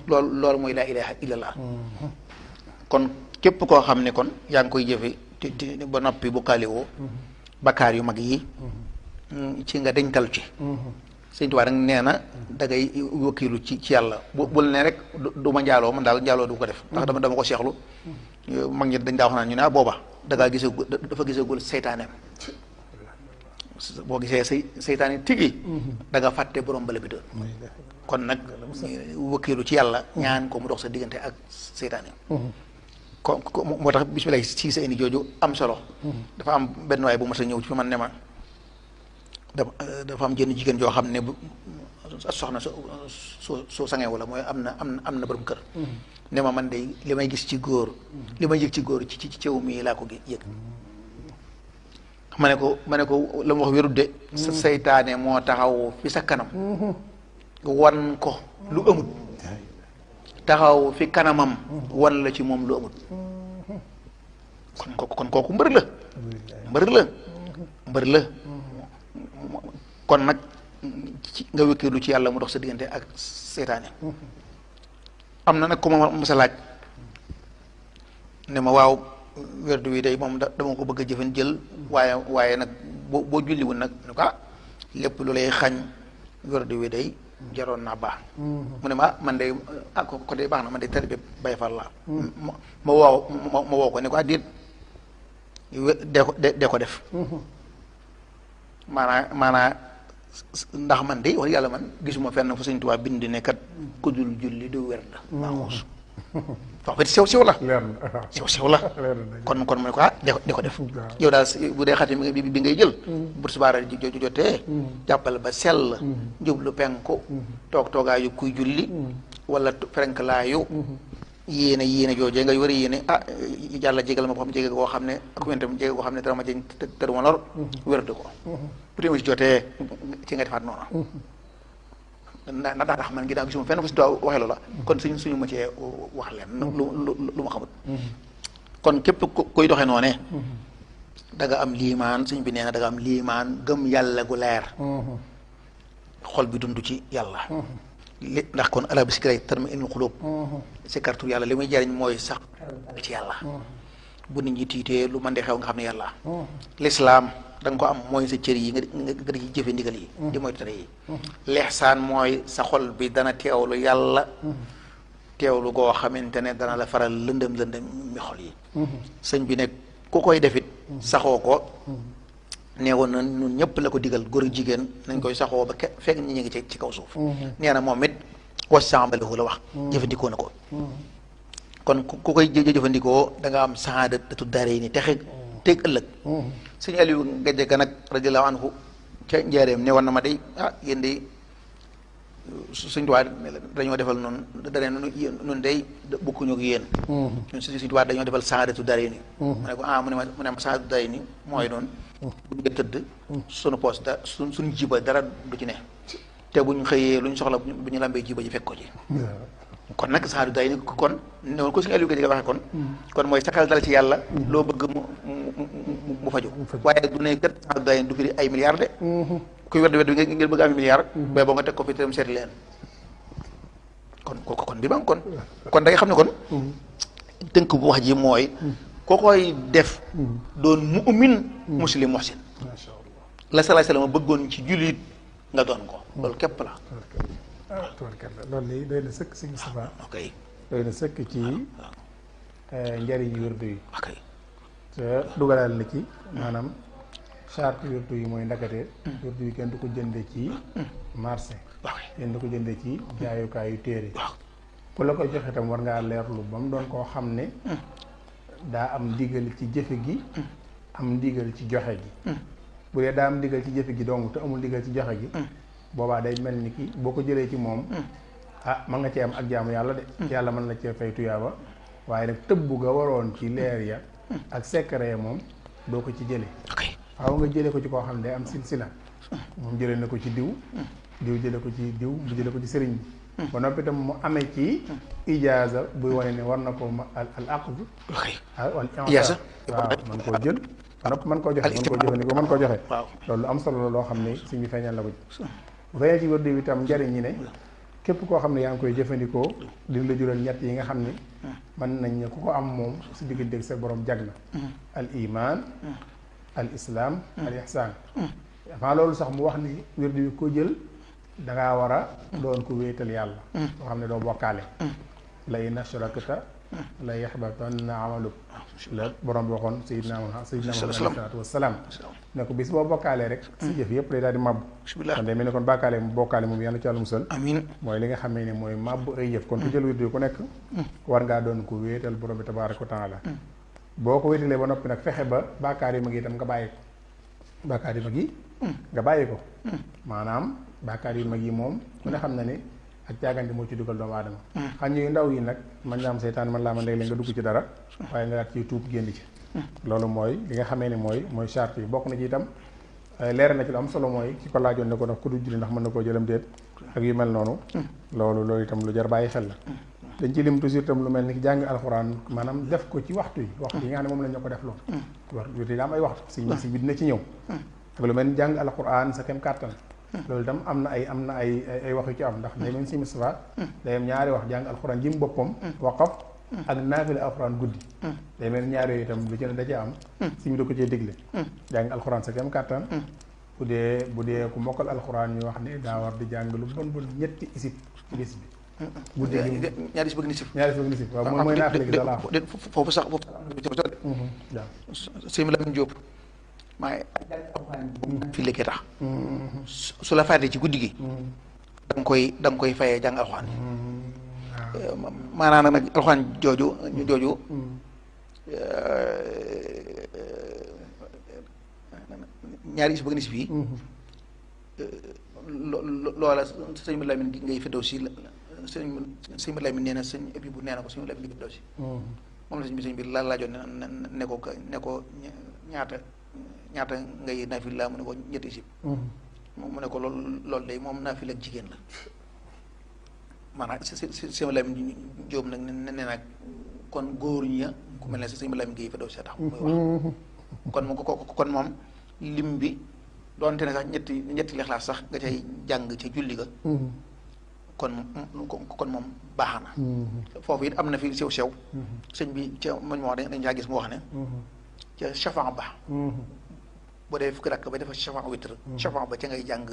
loolu mooy laa ilaha illallah kon képp koo xam ne kon yaa ngi koy jëfe te ba noppi bu kaaliwoo bakkaar yu mag yi ci nga deñtal ci Sëñ Tuubaa nag nee na da ngay wakkilu ci yàlla bul ne rek du ma njaaloo man daal njaaloo du ko def ndax dama ko seexlu mag ñi dañ daa wax naan ñu ne booba dafa gisagul seytaaneem boo gisee seytaane tigi da nga fàtte borom bala bi doon kon nag wakkilu ci yàlla ñaan ko mu dox sa diggante ak seytaaneem ko moo tax bisimilah si sa indi jooju am solo dafa am benn waay bu ma sa ñëw ci man ne ma dafa am jënn jigéen joo xam ne bu soxna soo sangee wala mooy am na borom kër ne ma man de li may gis ci góor li may yëg ci góor ci cew mii laa ko yëg ma ne ko la ma wax wérut de sa seytaane moo taxaw fi sa kanam wan ko lu amut taxaw fi kanamam wan la ci moom lu amut kon kooku mbër la kon nag nga wékkeelu ci yàlla mu dox sa diggante ak seytaane am na nag ku ma masa laaj ne ma waaw werdu wi day moom dama ko bëgg a jëfan jël waaye nag boo julliwul nag ne ko lépp lu lay xañ werdu wi day jaroon naa baax mu ne ma man de ko day baax na man de tari bi bay fal la ma woo ko ne ko déet dee ko def maanaa ndax man de wax yàlla man gisuma fenn fu Sëñ Tuubaa bind ne kat ku dul julli du werd maa xuus wax ba sew la sew la kon mu ne ko de ko def yow daal bu dee xati bi ngay jël bu subaara jotee jàppal ba sell jublu penku toogaayu kuy julli wala ferenklaayu yéene joojee nga war a yéene yàlla jégal ma boo xam jege koo xam ne ak wentam jege koo xam ne dara ma jëñ tëru ma lor wérdu ko bu dee ma ci jotee ci nga defaat noonu na ndax man ginnaaw gisuma fenn fu si doo waxee loola kon suñu ma cee wax leen lu ma xamut kon képp koy doxee noone da nga am liimaan suñ bi nee na da nga am liimaan gëm yàlla gu leer xol bi dund ci yàlla ndax kon ala bi sikray tatma'innul qulub sikartu yàlla li muy jariñ mooy sax ci yàlla bu nit ñi tiitee lu mën de xew nga xam ne yàlla lislaam da nga ko am mooy sa cër yi nga di jëfe ndigal yi di mooy tere yi lihsaan mooy sa xol bi dana teewlu yàlla teewlu goo xamante ne dana la faral lëndëm mi xol yi sëñ bi ne ku koy defit saxoo ko neewoon na ñun ñëpp la ko digal góor ak jigéen nañ koy saxoo ba fekk ñi ngi ci kaw suuf nee na moom it wasambalahu la wax jëfandikoo na ko kon ku koy jëfandikoo da nga am saadatu daarayni ni texe teg ëllëg sëñ Aliou Gadiaga nag radiyallahu anhu ca njaareem ne woon na ma day yéen de suñ tubaab dañoo defal noonu dane nun day bokkuñu ak yéen ñun suñ tubaab dañoo defal saadatu daarayni mu ne ko mu ne ma saadatu daarayni mooy noonu buñ nga tëdd sunu poos suñ jiba dara du ci ne te buñ xëyee luñ soxla bu ñu lambee jiba ji fekk ko ci kon nag saadu day ni kon noonu ko suñu Aliou Gadiaga waxee kon mooy sakal dal ci yàlla loo bëgg mu faju waaye du ne kat saadu day du firi ay milliards de kuy wedd bi ngeen bëgg am milliards bay boo nga teg ko fi tam seeti leen kon bi bam kon da nga xam ne kon tënk bu wax ji mooy koo koy def doon mu'min muslim muhsin la salaay salaam bëggoon ci jullit nga doon ko loolu képp la tubarkalla loolu lii doy na sëkk si Moustapha ok doy na sëkk ci njariñu wérdu yi ok te dugalal na ci maanaam charte wérdu yi mooy ndakate wérdu yi kenn du ko jënde ci marché kenn du ko jënde ci jaayukaayu téere ku la koy joxe tam war ngaa leerlu ba mu doon koo xam ne daa am ndigal ci jëfe gi am ndigal ci joxe gi bu dee daa am ndigal ci jëfe gi donc te amul ndigal ci joxe gi boobaa day mel ni ki boo ko jëlee ci moom mën nga cee am ak jaamu yàlla de yàlla mën na cee fay tuyaaba waaye nag tëbb ga waroon ci leer ya ak secret ya moom doo ko ci jëlee faaw nga jëlee ko ci koo xam ne day am silsila moom jëlee na ko ci diw diw jële ko ci diw mu jële ko ci sëriñ bi ba noppi itam mu amee ci ijaaza buy wane ne war na ko al aqd wal ijaaza waaw man koo jël ba noppi mën koo joxe mën koo jëfandikoo mën koo joxe loolu am solo la loo xam ne suñ bi feeñal la ko ci bu feeñee ci wërdu bi itam njariñ ñi ne képp koo xam ne yaa ngi koy jëfandikoo dina la jural ñett yi nga xam ne mën nañ ne ku ko am moom si digganteeg sa borom jag na al iman al islam al ihsan avant loolu sax mu wax ni wërdu bi ko jël da ngaa war a doon ko wéetal yàlla boo xam ne doo bokkaale la in ashrakta la yaxbatanna amaluk la borom bi waxoon Seydina Muhammad alayhi salaatu wasalaam ne ko bis boo bokkaalee rek si jëf yëpp day daal di màbb kon day mel ne kon bokkaale moom yàlla ci yàlla musal amiin mooy li nga xamee ne mooy màbb ay jëf kon ku jël wirdu ku nekk war ngaa doon ko wéetal borom bi tabaaraka wa taala boo ko wéetalee ba noppi nag fexe ba bàkkaar yu mag yi itam nga bàyyi ko bàkkaar yu mag yi nga bàyyi ko maanaam bàkkaar yu mag yi moom ku ne xam na ne ak caagante moo ci dugal doomu aadama xam yu ndaw yi nag man naa am seytaan man laa ma léeg-léeg nga dugg ci dara waaye nga daat ci tuub génn ci loolu mooy li nga xamee ne mooy charte yi bokk na ci itam leer na ci lu am solo mooy ki ko laajoon ne ko ndax ku du julli ndax mën na koo jëlam déet ak yu mel noonu loolu itam lu jar bàyyi xel la dañ ci lim toujours itam lu mel ni ki jàng alxuraan maanaam def ko ci waxtu yi nga xam ne moom lañ la ko def loolu waxtu yi daa am ay waxtu si bi dina ci ñëw ak lu mel ni jàng alxuraan sa kem kàttan loolu itam am na ay wax yu ci am ndax day mel si Mustafa day am ñaari wax jàng alxuraan ji mu boppam waqaf ak naafila alxuraan guddi day mel ñaari yooyu itam lu ci ne da cee am si mi da ko cee digle jàng alxuraan sa kem kàttan bu dee ku mokkal alxuraan ñu wax ne daa war di jàng lu bon ñetti isib ci bis bi guddi gi ñaari si bëgg nisif waaw moom mooy naafila gi dala foofu sax foofu sëñ Lamine Diop maa fi léegi tax su la fàttee ci guddi gi da nga koy fayee jàng alxuraan maanaam nag alxuraan jooju ñaari is bëgg ni si fii loola sëñ bi Lamine ngay feddaw si sëñ bi Lamine nee na sëñ épi bu nee na ko sëñ bi Lamine ngay feddaw si moom la sëñ bi la laajoon ne ko ñaata ngay naafil laa mu ne ko ñetti sib mu ne ko loolu day moom naafil ak jigéen la maanaam sëñ Lamine Jóob nag ne nag kon góor ña ku mel ne sëñ Lamine Guèye fa daw see tax muy wax kon moom lim bi doonte ne sax ñetti lexlaas sax nga cay jàng ca julli ga kon moom baax na foofu it am na fi sew sëñ bi ca mañ moo dañ caa gis mu wax ne ca chafan ba boo dee fukki rakk ba defa chafan witr chafan ba ca ngay jàng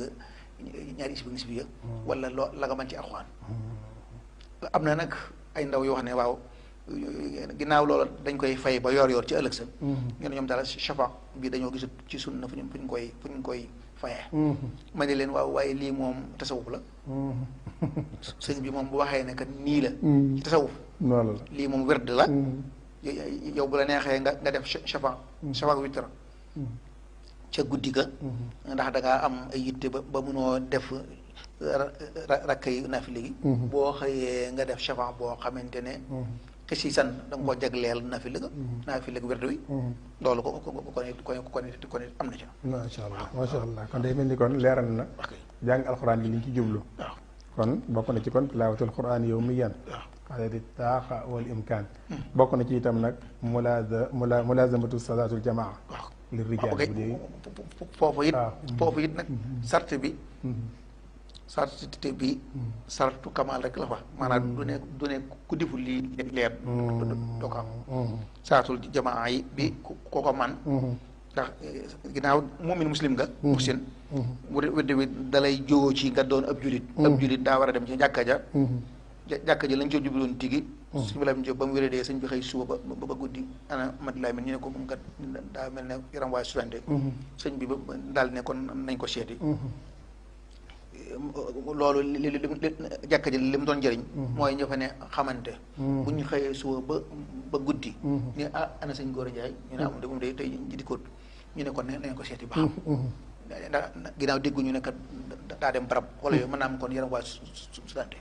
ñaari isbi nisbi ya wala loo la nga mën ci alxuraan am na nag ay ndaw yoo wax ne waaw ginnaaw loolu dañ koy fay ba yor ci ëllëg sa ñu ne ñoom daal chafan bi dañoo gisut ci sunna fu ñu koy fayee ma ne leen waaw waaye lii moom tasawuf la sëñ bi moom bu waxee ne kat nii la ci tasawuf lii moom werd la yow bu la neexee nga def chafan witr ca guddi ga ndax da ngaa am ay yitte ba mënoo def rakk yi naafile gi boo xëyee nga def chafan boo xamante ne xisi san da nga koo jagleel naafile ga naafile ga werdu wi loolu kon am na ci macha allah kon day mel ni kon leeral na jàng alxuraan bi li ñu ci jublu kon bokk na ci kon tilaawatul xuraan yow mi yan xadati taaqa wal imkaan bokk na ci itam nag mulazamatu salaatul jamaa li rijaal bu dee foofu it nag sart bi sartu kamal rek la fa maanaam du ne ku deful lii leer doo ko am sartul jamaa yi bi ko man ndax ginnaaw mu'min muslim nga muhsin bu wedde wi dalay jógoo ci nga doon ab julit daa war a dem ci jàkka ja lañ coo jubloon tigi sëñ bi Lamine Jóob ba mu wéradee sëñ bi xëy suba ba guddi ana Madi Lamine ñu ne ko moom kat daa mel ne yaram waaye sutante sëñ bi ba daal ne kon nañ ko seeti loolu li jàkka ji li mu doon jëriñ mooy ña fa ne xamante bu ñu xëyee suba ba guddi ni ana sëñ Góora Njaay ñu ne amul de moom day tey ji dikkoot ñu ne kon nañ ko seeti ba xam ndax ginnaaw dégguñu ne kat daa dem barab wala yooyu mën naa am kon yaram waa sudante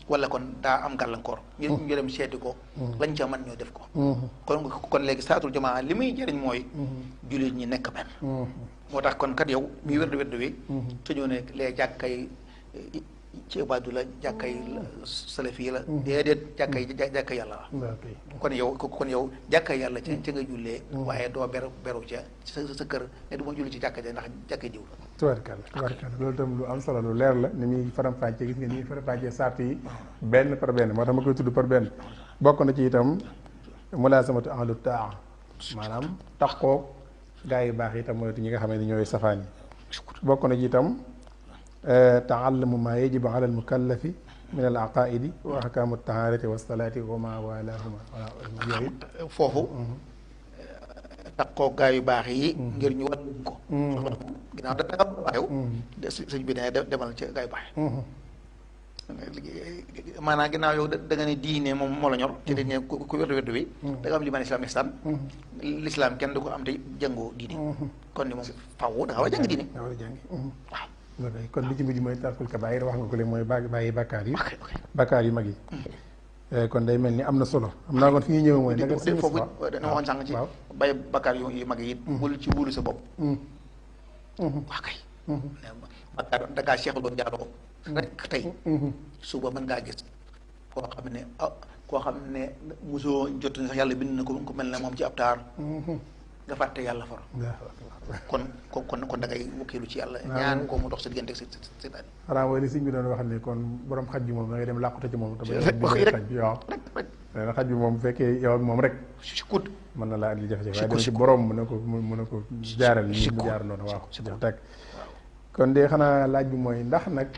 wala kon daa am gàllankoor ñu dem seeti ko lañ ca mën ñoo def ko kon léegi saatul jamaa li muy jëriñ mooy jullit ñi nekk benn moo tax kon kat yow mi wérdu wi tëñoo ne lee jàkkay ci ibaadu la jàkkay salafi la déedéet jàkkay yàlla la kon yow jàkkay yàlla ca nga jullee waaye doo beru ca sa kër ne du ma julli ci jàkka ja ndax jàkkay diw la tubaarkàlla loolu tam lu am solo lu leer la ni muy faram-fàccee gis nga ni muy faram-fàccee sart yi benn par benn moo tax ma koy tudd par benn bokk na ci itam mulaasamatu ahlu taa maanaam taxoo gaa yu baax yi itam mooy ñi nga xam ne ñooy safaan yi bokk na ci itam taallamu maa yajibu ala almukallafi min al aqaidi wa ahkaamu taharati wa salaati wa ma walahuma yooyu foofu taxoo gaa yu baax yi ngir ñu war ko ginnaaw da nga baax yow sëñ bi ne demal ca gaa yu baax maanaam ginnaaw yow da nga ne diine moom moo la ñor ci dañ ne ku wérdu bi da nga am limaan islam ihsan l'islam kenn du ko am te jàngoo diine kon ni moom faw da nga war a jàng diine waaw kon li ci mujj mooy tarkul kabaayir wax nga ko léegi mooy bàyyi bakkaar yu mag yi kon day mel ni am na solo am naa kon fi ñu ñëw mooy da nga foofu dana waxoon sànq ci bàyyi bakkaar yu mag yi bul ci wóolu sa bopp waa kay bakkaar da ngaa seexal doon jaadoo rek tey suba mën ngaa gis koo xam ne mosoo jot ni sax yàlla bind na ko mel ne moom ci ab taar nga fàtte yàlla far kon da ngay wakkilu ci yàlla ñaan ko mu dox sa diggante ak sa daal xanaa mooy li sëñ bi doon wax ne kon borom xaj bi moom da ngay dem làqute ci moom te xaj bi waaw xaj bi moom bu fekkee yow ak moom rek si kut mën na laa andi jafe-jafe waaye dem ci borom mën na ko jaaral ni mu jaar noonu waaw jox teg kon de xanaa laaj bi mooy ndax nag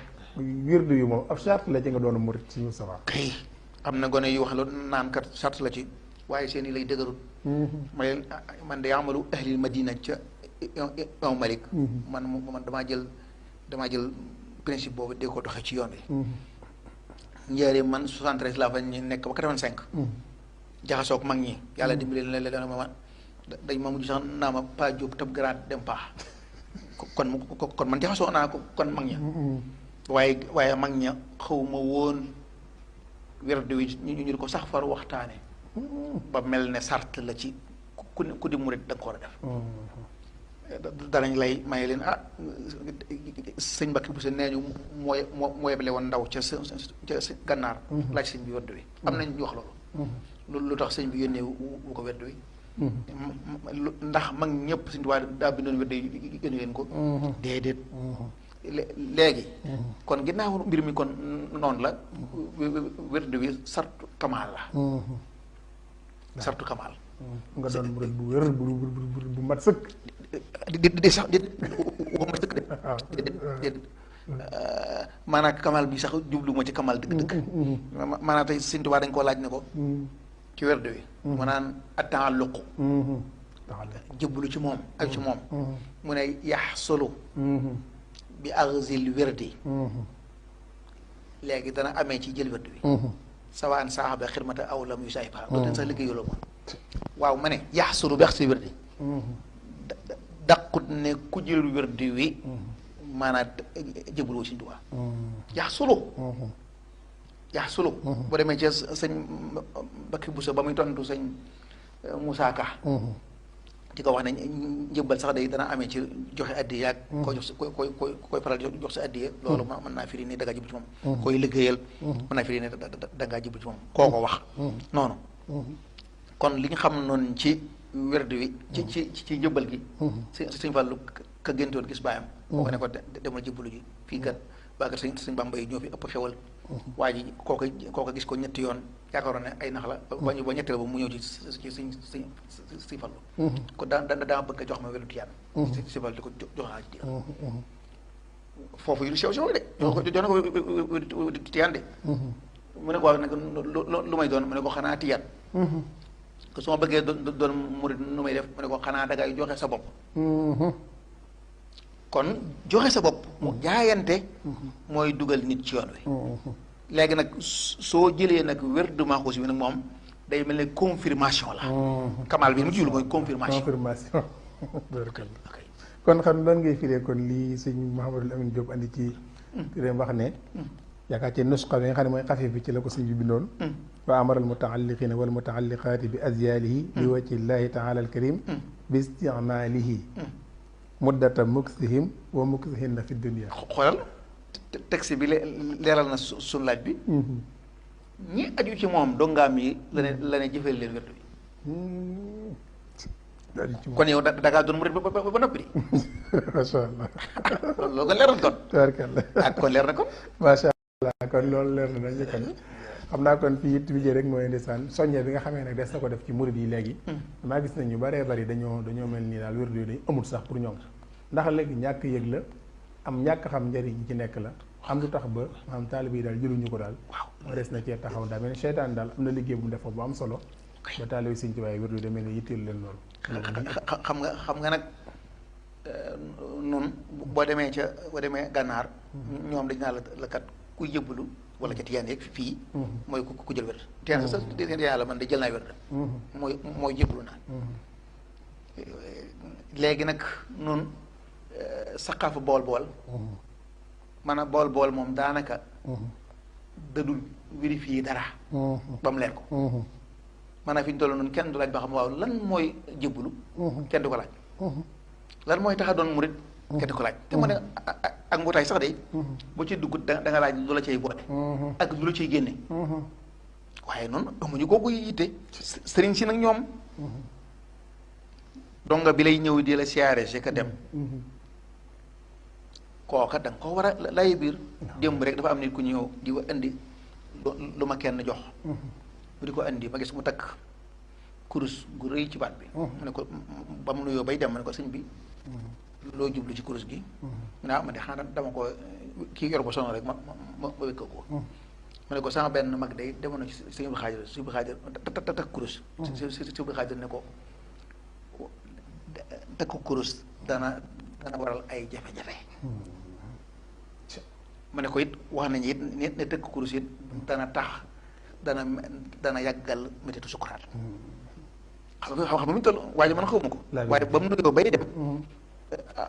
wirdu yu moom ab charte la ci nga doon murit ci Moustapha kay am na gone yu wax loolu naan kat charte la ci waaye seen i lay dëgërul may man de amalu ahlil madina ca Imam Malik man damaa jël principe boobu di ko doxee ci yoon bi njëriñ man 73 laa fa ñu nekk ba 85 jaxasoog mag ñi yàlla dimbali leen ma dañ ma mujj sax naa ma pa jóob tab garaat dem paax kon man jaxasoo naa ko kon mag ña waaye mag ña xawma woon werdu wi ñu ko sax far waxtaane ba mel ne sart la ci ku di murit da nga ko war a def danañ lay may leen sëñ Mbacke bu sa nee ñu moo yebale woon ndaw ca sa gànnaar laaj sëñ bi werdu wi am nañ ñu wax loolu lu tax sëñ bi yónnee wu ko werdu wi ndax mag ñëpp sëñ Tuubaa daa bindoon werdu yi yónnee leen ko déedéet léegi kon ginnaaw mbir mi kon noonu la werdu wi sartu kamaal la sartu kamaal nga doon murid bu wér bu mat sëkk di sax di wax mat sëkk de maanaam kamaal bi sax jublu ma ci kamaal dëgg-dëgg maanaam tey Sëñ Tuubaa dañ koo laaj ne ko ci werdu wi mu naan ataalluq jublu ci moom ak ci moom mu ne yaxsulu bi axzil werdi léegi dana amee ci jël werdu wi sawaan saaxaba xidmata aw lam yu saay paa doon sax liggéeyuloo ma waaw ma ne yaxsulu bi axzil werdi daqut ne ku jël werdu wi maanaam jëbuloo Sëñ Tuubaa yaxsulu boo demee ci sëñ Bakki Buso ba muy tontu sëñ Moussa Ka di ko wax ne njëbbal sax day dana amee ci joxe addiya yaag koy jox koy faral jox sa addiya loolu mën naa firi ne dangaa jëbal ci moom koy liggéeyal mën naa firi ne dangaa jëbal ci moom koo ko wax noonu kon li nga xam noonu ci werdu wi ci njëbbal gi sëñ Fallu ka géntoon gis baayam boo ko ne ko demal jëbbalu ji fii kat waa kat sëñ Bamba yi ñoo fi ëpp xewal waa ji kooka gis ko ñetti yoon yaakaaroon ne ay nax la ba ñetteel ba mu ñëw ci si Fallu ko daa bëgg a jox ma werdu tiyaan si Fallu di ko jox naa ci digal foofu yu sew sew de jox na ko werdu tiyaan de mu ne ko waaw nag lu may doon mu ne ko xanaa tiyaan ko su ma bëggee doon murid nu may def mu ne ko xanaa dangay joxe sa bopp kon joxe sa bopp mu jaayante mooy dugal nit ci yoon wi léegi nag soo jëlee nag werdu Maaxuus bi nag moom day mel ne confirmation la kamal bi mu jublu mooy confirmation kon xam lan ngay firee kon lii sëñ Mouhamadul Amin Diop andi ci réem wax ne yaakaar ci nusqa bi nga xam ne mooy xafif bi ci la ko sëñ bi bindoon wa amara al mutaalliqina wal mutaalliqaati bi azyalihi li wajhi llahi taala al karim bi isticmaalihi muddata muksihim wa muksihinna fi dunya. xoolal texte bi leeral na suñu laaj bi. ñi aju ci moom dongaam yi la ne jëfee leen wérdu bi. kon yow da ngaa doon murid ba noppi di. macha allah. loolu kon leer na kon. tabarkalla ak kon leer na kon. macha allah kon loolu leer na nañu kon xam naa kon fii it bi rek mooy ndeysaan soññe bi nga xamee nag des na ko def ci murid yi léegi. damaa gis nañ ñu bëree bëri dañoo mel nii daal wérdu yi dañ amul sax pour ñoom ndax léegi ñàkk yëg la am ñàkk xam njëriñ ci nekk la am lu tax ba maanaam taalib yi daal jëluñu ko daal. waaw moo des na cee taxaw daal mel ni seytaan daal am na liggéey bu mu def bu am solo. ba taalib yi Sëñ Tuubaa yi wérdu yi demee ne yitteelu leen loolu. xam nga nag noonu boo demee gànnaar. ñoom dañ naa la kat kuy jëbbalu wala ca tiyaan yeeg fii. mooy ku jël wér. tiyaan sax yàlla man de jël naa wér. mooy jëbbalu naan. léegi nag noonu saqaafu bool. maanaam bool moom daanaka. dadul vérifier dara. ba mu leer ko. maanaam fi ñu toll noonu kenn du laaj ba xam waaw lan mooy jébbalu. kenn du ko laaj. lan mooy tax a doon murit kenn du ko laaj. te mu ne ak mbootaay sax de. boo ci dugg da nga laaj lu la cay boole. ak lu la cay génne. waaye noonu amuñu kooku yitte. sëriñ si nag ñoom. donga bi lay ñëw di la siyaare si ka dem. kooka da nga ko war a lay biir. démb rek dafa am nit ku ñëw di ko indi lu ma kenn jox. bu di ko andi ma gis mu takk kurus gu rëy ci baat bi. mu ne ko ba mu nuyoo bay dem ma ne ko sëñ bi. loo jublu ci kurus gi. mu ne ah man de xanaa dama ko kii yor ko sonn rek ma wékk ko. ma ne ko sama benn mag day demoon na ci sëñ bi xaajal takk kurus. sëñ bi xaajal ne ko takk kurus dana waral ay jafe-jafe. ma ne ko it wax nañu it ne takk kurus it dana tax. dana yàggal mététu sukuraat. xam nga mu toll waaye man xawma ko. waaye ba mu nuyoo bay dem.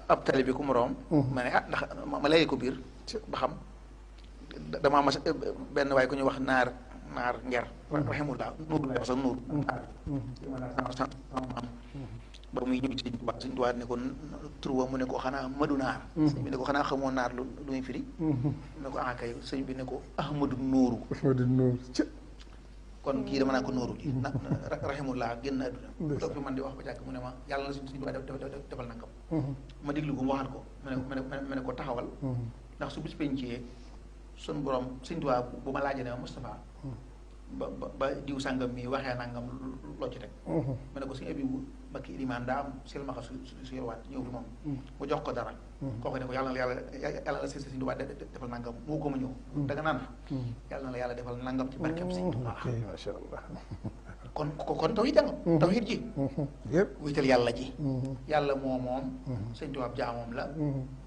ab tali bi ku mu room. ma ne ndax ma lay ko biir. ba xam damaa mas benn waaye ku ñuy wax naar nger. rahimullah nuur la sax nuur. ba muy ñëw ci Sëñ Tuubaa ne ko tur wa mu ne ko xanaa madu naar. sëñ bi ne ko xanaa xamoo naar lu muy firi. mu ne ko kay sëñ bi ne ko ahmadu nuuru. kon kii dama naa ko nóoru ji rahimullah génn àdduna toog fi man di wax ba jàkk mu ne ma yàlla na Sëñ Tuubaa defal nangam. ma déglu ko mu waxaat ko ma ne ko taxawal. ndax su bis pencee sun borom Sëñ Tuubaa bu ma laajee ne ma Moustapha ba diw sàngam mi waxee nangam loo ci teg. ma ne ko suñu Abibu Mbakki Ilimaan daa am silmaxa su yorwaat ñëw fi moom. mu jox ko dara. kooku ne ko yàlla na la Sëñ Tuubaa defal nangam moo ko ma ñëw. da nga naan yàlla na la yàlla defal nangam ci barkeem Sëñ Tuubaa. macha allah. kon tawhiid jàngam. tawhiid ji. yëpp wéetal yàlla ji. yàlla moom. Sëñ Tuubaa jaamoom la.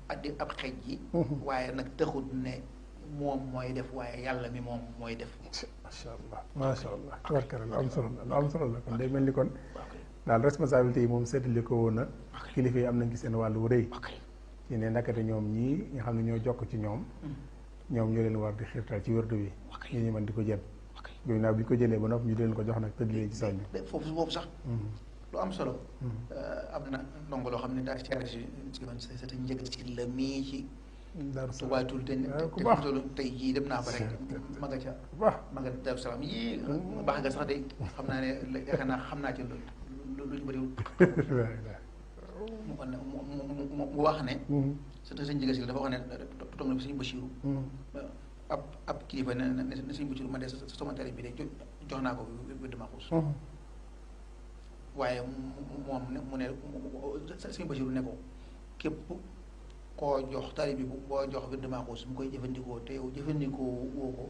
addi ab xeej ji. waaye nag taxut ne moom mooy def waaye yàlla mi moom mooy def. macha allah macha allah. tabarkalla lu am solo la lu am solo la kon day mel ni kon. daal responsabilité yi moom seetali ko woon na. kilifa yi am nañ ci seen wàllu wu rëy. ci ne ndakate ñoom ñii nga xam ne ñoo jokk ci ñoom. ñoom ñoo leen war di xiirtal ci wërdu wi. ñi ñu mën di ko jël. yooyu naa bu ñu ko jëlee ba noppi ñu leen ko jox nag tëdd leen ci soññ. foofu sax. lu am solo. am na ndongo loo xam ne daal ci man sa njëkk ci la mii ci. Daaru Salaam waaye tuuti ku baax tey jii dem naa fa rek ma nga ca ma nga Daaru Salaam yii baax nga sax de xam naa ne yaakaar naa xam naa ci lu ñu bëriwul mu wax ne surtout sëñ Jiga Si dafa wax ne toog na bi sëñ Basiiru ab kilifa ne sëñ Basiiru man de sama télé bi de jox naa ko wér dama xuus waaye moom mu ne sëñ Basiiru ne ko képp koo jox tali bi boo jox wér dama xuus mu koy jëfandikoo te yow jëfandikoo woo ko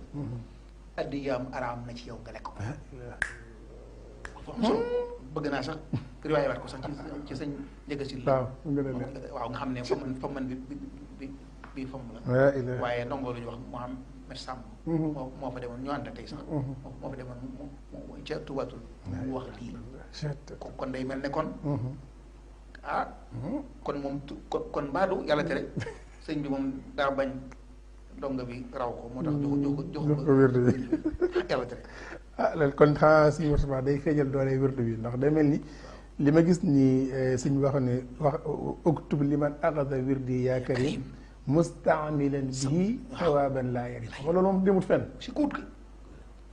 addiyaam araam na ci yow nga lekk ko bëgg naa sax riwaay waat ko sax ci sëñ Njëga Si waaw nga xam ne fa man bi fomm la waaye ndongo lu ñu wax Mohamed Samb moo fa demoon ñu ànd tey sax moo fa demoon ca tubatul mu wax lii kon day mel ne kon kon moom kon mbaadu yàlla tere sëñ bi moom daa bañ ndongo bi raw ko moo tax jox ko wérdu bi yàlla tere loolu kon xanaa suñu wartuma day feeñal doole wérdu bi ndax day mel ni li ma gis nii suñ wax ne wax uktub liman axada wirdi yaa karim mustaamilan bihi sawaaban laa yarim xam nga loolu moom demut fenn si kuut ki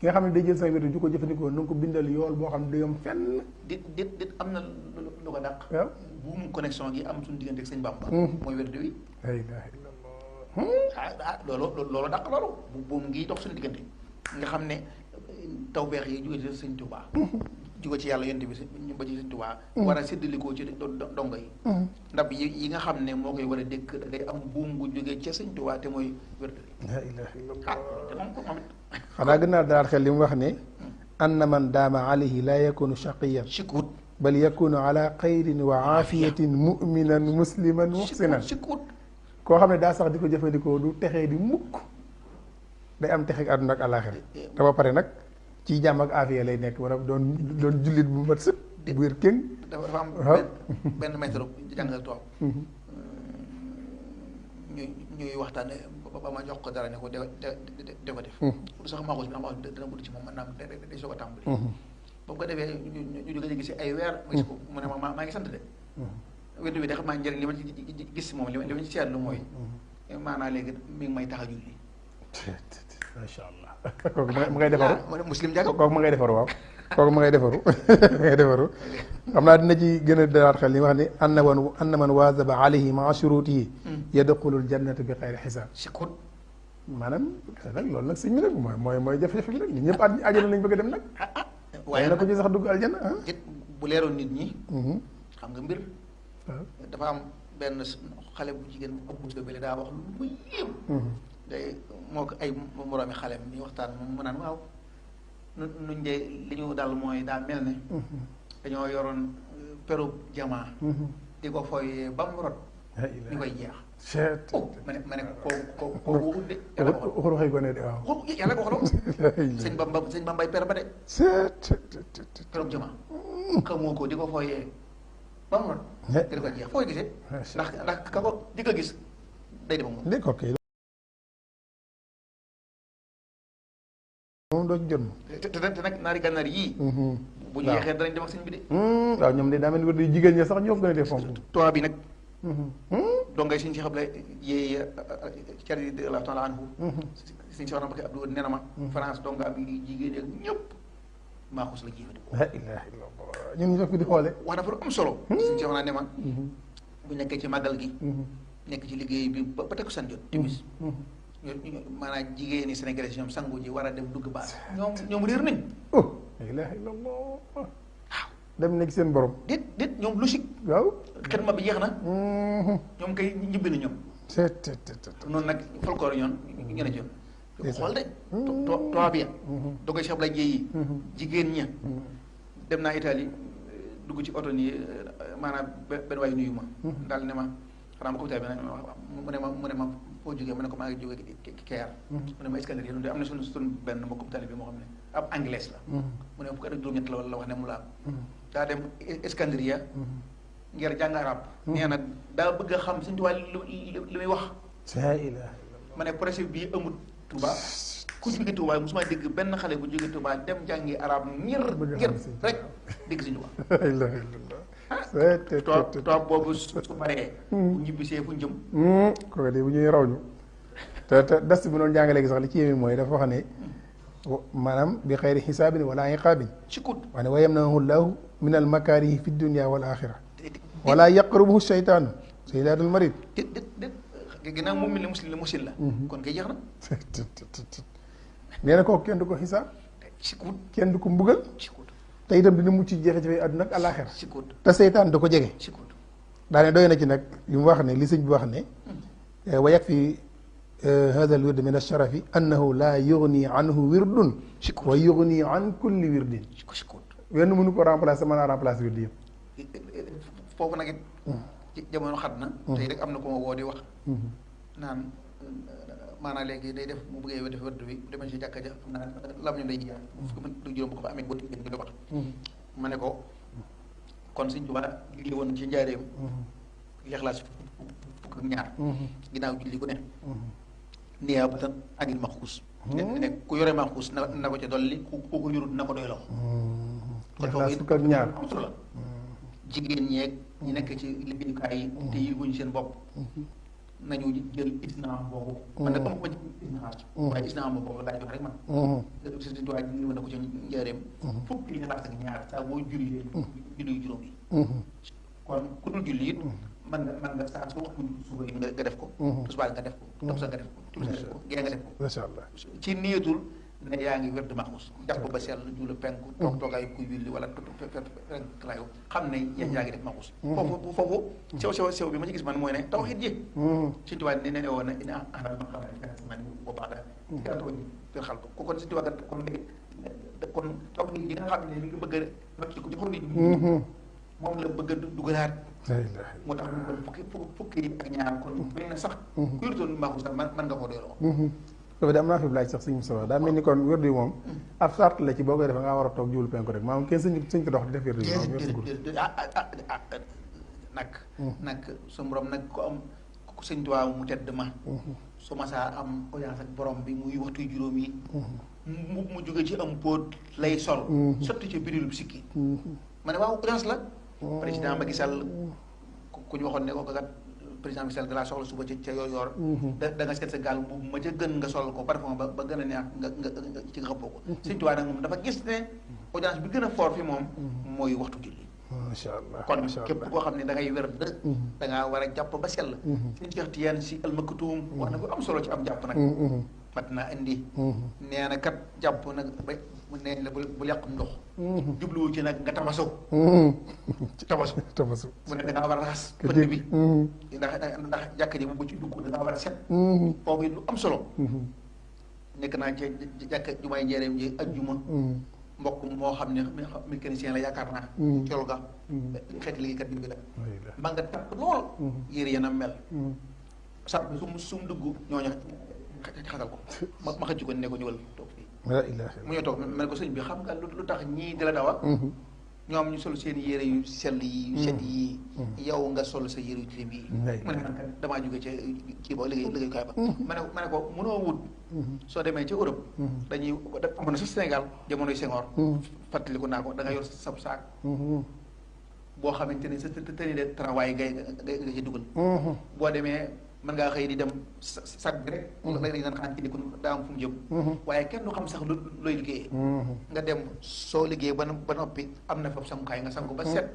nga xam ne day jël sa wirdi ju ko jëfandikoo na nga ko bindal yool boo xam ne du yom fenn dit am na lu ko dàq waaw buumu connexion gi am suñu diggante ak sëñ Bamba mooy wirdi wi la ilaha illallah loolu dàq loolu buum ngi dox suñu diggante nga xam ne tawfeex yi jóge ci sëñ Tuubaa jóge ci yàlla yonent bi ñu ba ci sëñ Tuubaa war a séddalikoo ci dongo yi ndab yi nga xam ne moo koy war a dékk day am buum gu jóge ca sëñ Tuubaa te mooy wirdi la ilaha illallah te moom xanaa gën naa daal xel li mu wax ne anna man daama alayhi laa yakunu shaqiyan sikkuut bal yakunu ala xayrin wa aafiyatin muminan musliman muhsinan sikkuut koo xam ne daa sax di ko jëfandikoo du texee di mukk day am texeeg àdduna ak àllaaxira te ba pare nag ci jàmm ak aafiya lay nekk wala doon jullit bu mat sëpp bu wér kéng dafa am benn maître jàngal tubaab ñuy waxtaan ba ma jox ko dara ne ko de ko def lu sax maaxuus bi ndax maaxuus dana gudd ci moom mën naa day soog a tàmbali ba mu ko defee ñu jóge gis ay weer ma gis ko mu ne ma maa ngi sant de weddu bi de xam naa njëriñ li ma ci gis si moom li ma ci seetlu mooy maanaa léegi mi ngi may tax a julli macha allah kooku ma ngay defaru muslim jàgg kooku ma ngay defaru waaw kooku ma ngay defaru ma ngay defaru xam naa dina ci gën a dalaat xel li wax ni anna man waazaba alayhi maa shurutihi yadxulul jannata bi xayri xisaab sikkuut maanaam nag loolu nag sëñ bi nag mooy jafe-jafe bi nag ñun ñëpp àjjana lañ bëgg a dem nag waaye na ko ci sax dugg aljanna bu leeroon nit ñi xam nga mbir waaw dafa am benn xale bu jigéen bu ëpp bële daa wax lu mu yéem day moo ko ay moroomi xale mi waxtaan moom mu naan waaw nuñ de li ñu dal mooy daa mel ne dañoo yoroon perub jamaa di ko fooyee ba mu rot ñu koy jeex ma ne kooku waxut de waxul waxee gone de waaw yàlla ko waxaloon sëñ Bambay per ba de perub jamaa xamoo ko di ko fooyee ba mu rot di ko jeex fooy gisee ndax ka ko di ko gis day dem moom moom doo ci jot te nag naari gànnaar yii bu ñu yeexee danañ dem ak sëñ bi de waaw ñoom de daa mel ni wër jigéen ñi sax ñoo ko gën a def fonk toit bi nag dongay suñ si xam la yéey cari de la taala anhu suñ soxna Mbacke Abdou nee na ma France donga am yi jigéen ak ñëpp maaxus la jëfandikoo la ilaha illallah ñun ñu def di xoole wax dafa am solo suñ soxna ne ma bu nekkee ci màggal gi nekk ci liggéey bi ba teg san jot timis maanaam jigéeni sénégalais ñoom sangu ji war a dem dugg baal ñoom réer nañ la ilaha illallah waaw dem nekk seen borom déet ñoom logique waaw xidma bi jeex na ñoom kay ñibbi na ñoom noonu nag folklore ñoon ñu ne ci yoon xool de toit bi dogoy Cheikh Abdoulaye Dieye yi jigéen ña dem naa Italie dugg ci oto nii maanaam benn waay nuyu ma daal ne ma xanaa ma ko bi mu ne ma foo jógee mu ne ko maa ngi jógee Kayar mu ne ma Iskandariya de am na suñu benn mbokkum tali bi moo xam ne ab anglais la mu ne fukk ak juróom-ñett la wax ne mu la am daa dem Iskandariya ngir jàng arab nee na daa bëgg a xam suñu tubaab li muy wax ma ne projet bii amul Touba ku jóge Touba mosuma dégg benn xale bu jóge Touba dem jàngi arab ngir rek dégg suñu Touba toog boobu su baree bu ñibbisee fu njëm kooku de bu ñuy raw ñu te das bi noonu jàng léegi sax li ci yéeme mooy dafa wax ne maanaam bi xayri xisaabin wala iqaabin wax ne wa yamnahu llahu min al makaarihi fi dunia wal axira wala yaqrubuhu sheytaanu sayyidatul marid ginnaaw moom mi la musil la kon kay jeex na nee na kooku kenn du ko xisaab kenn du ko mbugal te itam dina mucc jeexe-jafe àdduna ak àllaaxira te seytaan da ko jege daane doy na ci nag li mu wax ne li sëñ bi wax ne wa yakfi hada al wird min alsharafi annahu laa yugni anhu wirdun wa yugni an kulli wirdin wenn mënu ko remplacer mën naa remplacer wird yëpp foofu nag it ci jamono xat na tey rek am na ko ma woo di wax naan maanaam léegi day def mu bëggee def wërd bi demee ci jàkka ja xam naa lam ñu day jiyaat fukki mën du juróom bu ko fa amee boo tigéen bi di wax ma ne ko kon Sëñ Tuubaa liggéey woon ci njaareem Ixlaas fukk ak ñaar ginnaaw julli gu ne niyaa ba tan anil maxuus ne ku yore maxuus na ko ca dolli ku ko yorut na ko doy loo kon Ixlaas fukk ak ñaar am solo la jigéen ñeeg ñi nekk ci liggéeyukaay yi te yëguñu seen bopp nañu jël isnaam boobu man nag am ko isnaam waaye isnaam boobu laa jox rek man si tuwaay ñu mën na ko ci njëreem fukki li nga laaj ak ñaar saa boo julli julli juróom yi kon ku dul julli it man nga saa su waxtu suba yi nga def ko tisbaar nga def ko tamsa nga def ko timis nga def ko gee nga def ko macha allah ci niyatul ne yaa ngi wérdu maxus jàpp ba sell juula penku toogaayu kuy julli wala fenk laayu xam ne yaa ngi def maxus foofu sew bi ma ci gis man mooy ne tawhid ji Sëñ Tuubaa ne woon na ina anal man xam man boo baax da fir xal ko kon Sëñ Tuubaa kon léegi kon tawhid yi nga xam ne mi ngi bëgg a nocc ko ci xol nit moom la bëgg a dugalaat moo tax mu kon fukki ak ñaar kon mel na sax ku yurtoon maxus sax man nga koo doyloo foofu de am naa fi laaj sax sëñ Moustapha daa mel ni kon wérdu yi moom ab sart la ci boo koy defee nga war a toog jublu penku rek maanaam kenn sëñ ko dox di def wérdu yi nag su borom nag ko am ku sëñ Tuubaa mu tedd ma su ma saa am audience ak borom bi muy waxtu juróom yi mu jóge ci am póot lay sol sotti ci birilub sikki ma ne waaw audience la président Macky Sall ku ñu waxoon ne ko kat président Macky Sall da laa soxla suba ca yor da nga seet sa gaal bu ma ca gën nga sol ko parfum ba gën a neex nga ci nga xëppoo ko Sëñ Tuubaa nag moom dafa gis ne audience bi gën a fort fi moom mooy waxtu julli macha allah kon képp koo xam ne da ngay wér da ngaa war a jàpp ba sell Sëñ Cheikh Tidiane Sy Al Maktoum wax na ko am solo ci am jàpp nag mat naa indi nee na kat jàpp nag ba nee na bu yàqum ndox jubluwu ci nag nga tabasu mu ne da ngaa war a raxas pënd bi ndax jàkk ji bu ci dugg da ngaa war a set foofu it lu am solo nekk naa ci jàkk jumaay njëreem ji ajjuma mbokk moo xam ne mécanicien la yaakaar naa col ga xeeti liggéeykat bi la ma nga tàpp lool yére yenam mel sax bi su mu dugg ñooñu xatal ko ma xëcc ko ne ko ñëwal toog fii mu ñëw toog mel ko sëñ bi xam nga lu tax ñii di la dawa ñoom ñu sol seen yére yu sell yi yu set yi yow nga sol sa yére yu tilim yi mu ne man damaa jóge ca kii ba liggéeyukaay ba ma ne ko mënoo wut soo demee ca Europe dañuy amoon na sax Sénégal jamonoy Senghor fàttaliku naa ko da nga yor sab saak boo xamante ne sa tenue de travail nga ci dugal boo demee mën ngaa xëy di dem sac bi rek léeg-léeg nan xaan ci ni ko daa am fu mu jëm waaye kenn du xam sax looy liggéeyee nga dem soo liggéey ba noppi am na foofu sangukaay nga sangu ba set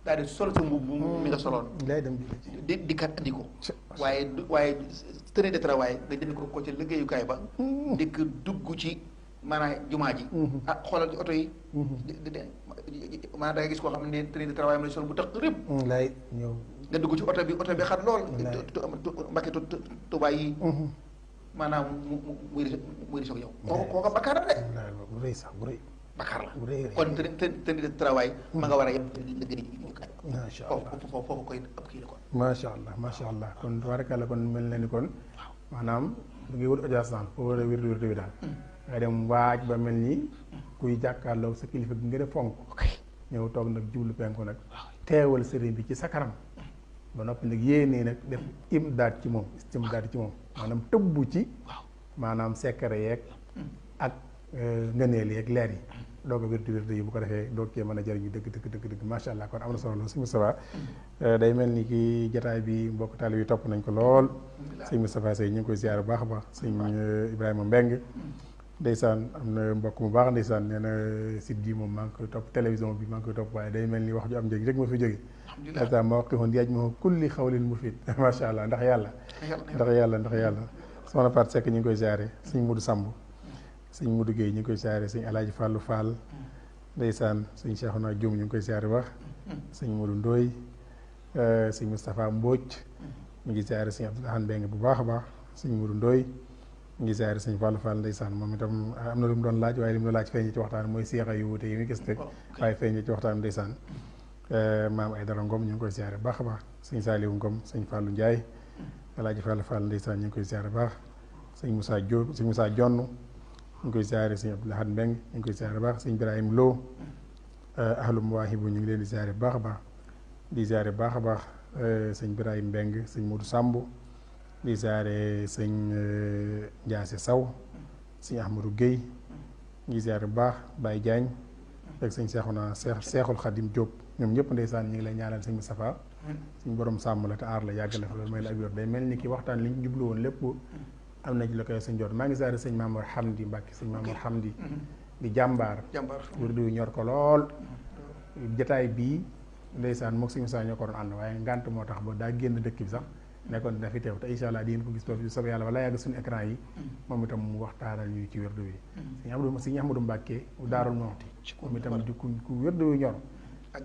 daal di sol sa mbubb mi nga soloon di kat andi ko waaye tenue de travail nga jënd ko ci liggéeyukaay ba dikk dugg ci maanaam jumaa ji xoolal ci oto yi maanaam da nga gis koo xam ne tenue de travail am la sol bu tax rëbb lay ñëw nga dugg ci oto bi xat lool mbakki tubaay yi maanaam muy di soog yow kooka bakkaar la de bu rëy sax bu rëy bakkaar la kon tenue de travail ma nga war a yem liggéey macha allah foofu koy ab kii la kon macha allah kon tabaarkalla kon mel na ni kon maanaam bu ngi wut audience daal foo war a wér bi daal nga dem waaj ba mel ni kuy jàkkaarloog sa kilifa gi nga def fonk ñëw toog nag jublu penku nag teewal sëriñ bi ci sa kanam ba noppi nag yéenee nag def imdaad ci moom maanaam tëbbu ci maanaam secret yeeg ak ngëneel yeeg leer yi doog a wérdu yi bu ko defee doog cee mën a jëriñu dëgg macha allah kon am na solo lool sëñ Moustapha day mel ni ki jataay bi mbokk taalibe yi topp nañ ko lool sëñ Moustapha Seye ñu ngi koy ziar bu baax a baax sëñ Ibrahima Mbeng ndeysaan am na mbokk mu baax ndeysaan nee na site bi moom maa ngi koy topp télévision bi maa ngi koy topp waaye day mel ni wax ju am njëriñ rek ma fi jóge ata ma wax xoon yaaj ma kulli xawlin mufid macha allah ndax yàlla soxna Fatou Seck ñu ngi koy ziare sëñ Modou Samb sëñ Modou Guèye ñu ngi koy ziare sëñ Alaaji Fallou Fall ndeysaan sëñ Cheikhouna Dioum ñu ngi koy ziare wax sëñ Modou Ndoye sëñ Moustapha Mbodj ñu ngi ziare sëñ Abdoulahan Mbeng bu baax a baax sëñ Modou Ndoye ñu ngi ziare sëñ Fallou Fall ndeysaan moom itam am na lu mu doon laaj waaye li mu doon laaj feeñ ci waxtaan mooy seexa yu wuute yi muy gis rek waaye feeñ ci waxtaan ndeysaan maam ay dara Ngom ñu ngi koy ziare baax a baax sëñ Saliou Ngom sëñ Fallou Ndiaye Alaaji Fallou Fall ndeysaan ñu ngi koy ziare baax sëñ Moussa Diop sëñ Moussa Jonn ñu ngi koy ziare sëñ Abdoulahad Mbeng ñu ngi koy ziare baax sëñ Ibrahima Lo ahlu Mawaahibu ñu ngi leen di ziare baax a baax di ziare baax a baax sëñ Ibrahima Mbeng sëñ Modou Samb di ziare sëñ Ndiasse Saw sëñ Ahmadou Guèye ngi ziare bu baax Baye Diagne ak sëñ Seexul Xadim Diop ñoom ñëpp ndeysaan ñu ngi lay ñaanal sëñ Moustapha suñu borom sàmm la te aar la yàgg la fa loolu may la ak yor day mel ni ki waxtaan li ñu jublu woon lépp am na ci la koy sëñ jot maa ngi saari sëñ Mamour Hamdi Mbacke sëñ Mamour Hamdi di jàmbaar wirdu yu ñor ko lool jataay bii ndeysaan mook sëñ Moussa ñoo ko doon ànd waaye ngànt moo tax ba daa génn dëkk bi sax nekkoon dina fi teew te incha allah di ngeen ko gis foofu soobee yàlla wala yàgg suñu écran yi moom itam mu waxtaanal ñu ci wirdu bi sëñ Ahmadou Mbacke Daarul Muxti moom itam di ku wirdu yu ñor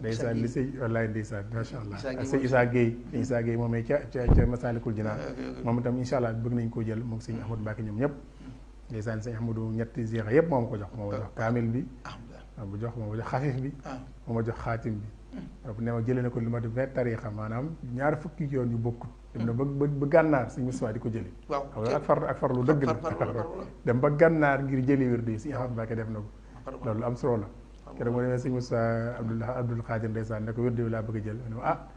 ndeysaan li sëñ wallaay ndeysaan macha allah ak sëñ Issa Gueye sëñ Issa Gueye moomee ca Masalikul Jinaan moom itam incha allah bëgg nañ koo jël moom sëñ Ahmadou Mbacke ñoom ñëpp ndeysaan sëñ Ahmadou ñetti ziixa yëpp moo ma ko jox moo ma jox kaamil bi moo ma jox xafif bi moo ma jox xaatim bi ne ma jëlee na ko lu ma def 20 tariixa maanaam ñaar fukki yoon yu bokkut dem na ba gànnaar sëñ Moussa di ko jëli ak farlu dëgg la dem ba gànnaar ngir jëli wirdu yi sëñ Ahmadou Mbacke def na ko loolu lu am solo la keroog moo demee sëñ Moussa Abdoul Khadir ndeysaan ne ko wirdu bi laa bëgg a jël ne ma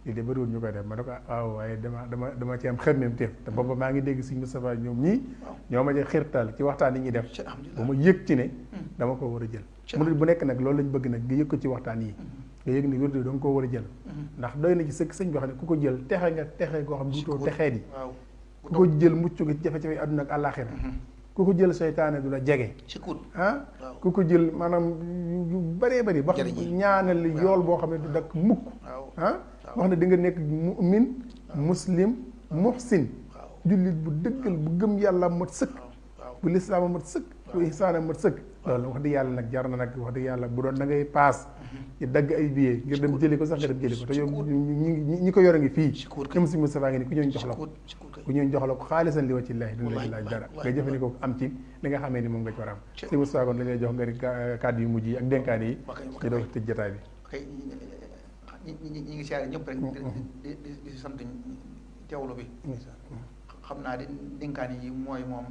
lii de bëriwul ñu koy def ma ne ko waaw waaye dama ci am xërmeem teef te booba maa ngi dégg sëñ Moustapha ñoom ñii ñoo ma ci xirtal ci waxtaan yi ñuy def ba ma yëg ci ne dama ko war a jël murid bu nekk nag loolu lañ bëgg nag nga yëg ko ci waxtaan yi nga yëg ne wirdu bi da nga koo war a jël ndax doy na ci sëkk sëñ boo xam ne ku ko jël texe nga texe goo xam duutoo texee di ku ko jël mucc nga ci jafe-jafe àdduna ak àllaaxira ku ko jël seytaane du la jege ku ko jël maanaam yu bëree bëri ba xam ñaanal yool boo xam ne du dakk mukk wax ne di nga nekk mu'min muslim muhsin jullit bu dëggal bu gëm yàlla mat sëkk bu lislaama mat sëkk bu ihsaana mat sëkk loolu wax dëgg yàlla nag jar na nag wax dëgg yàlla bu doon da ngay paas ci dagg ay billets ngir dem jëli ko sax nga dem jëli ko te yow ñi ko yore ngi fii ñoom si Moustapha ngi ni ku ñëw jox la ko ku ñëw jox la ko xaalisan li wa ci laahi duñu la ci laaj dara nga jëfandikoo ko am ci li nga xamee ni moom nga ci war a am si Moustapha kon dañ lay jox nga ni kàddu yu mujj yi ak dénkaan yi ñu doon tëj jotaay bi ñi ngi siyaare ñëpp rek di sant teewlu bi xam naa di dénkaan yi mooy moom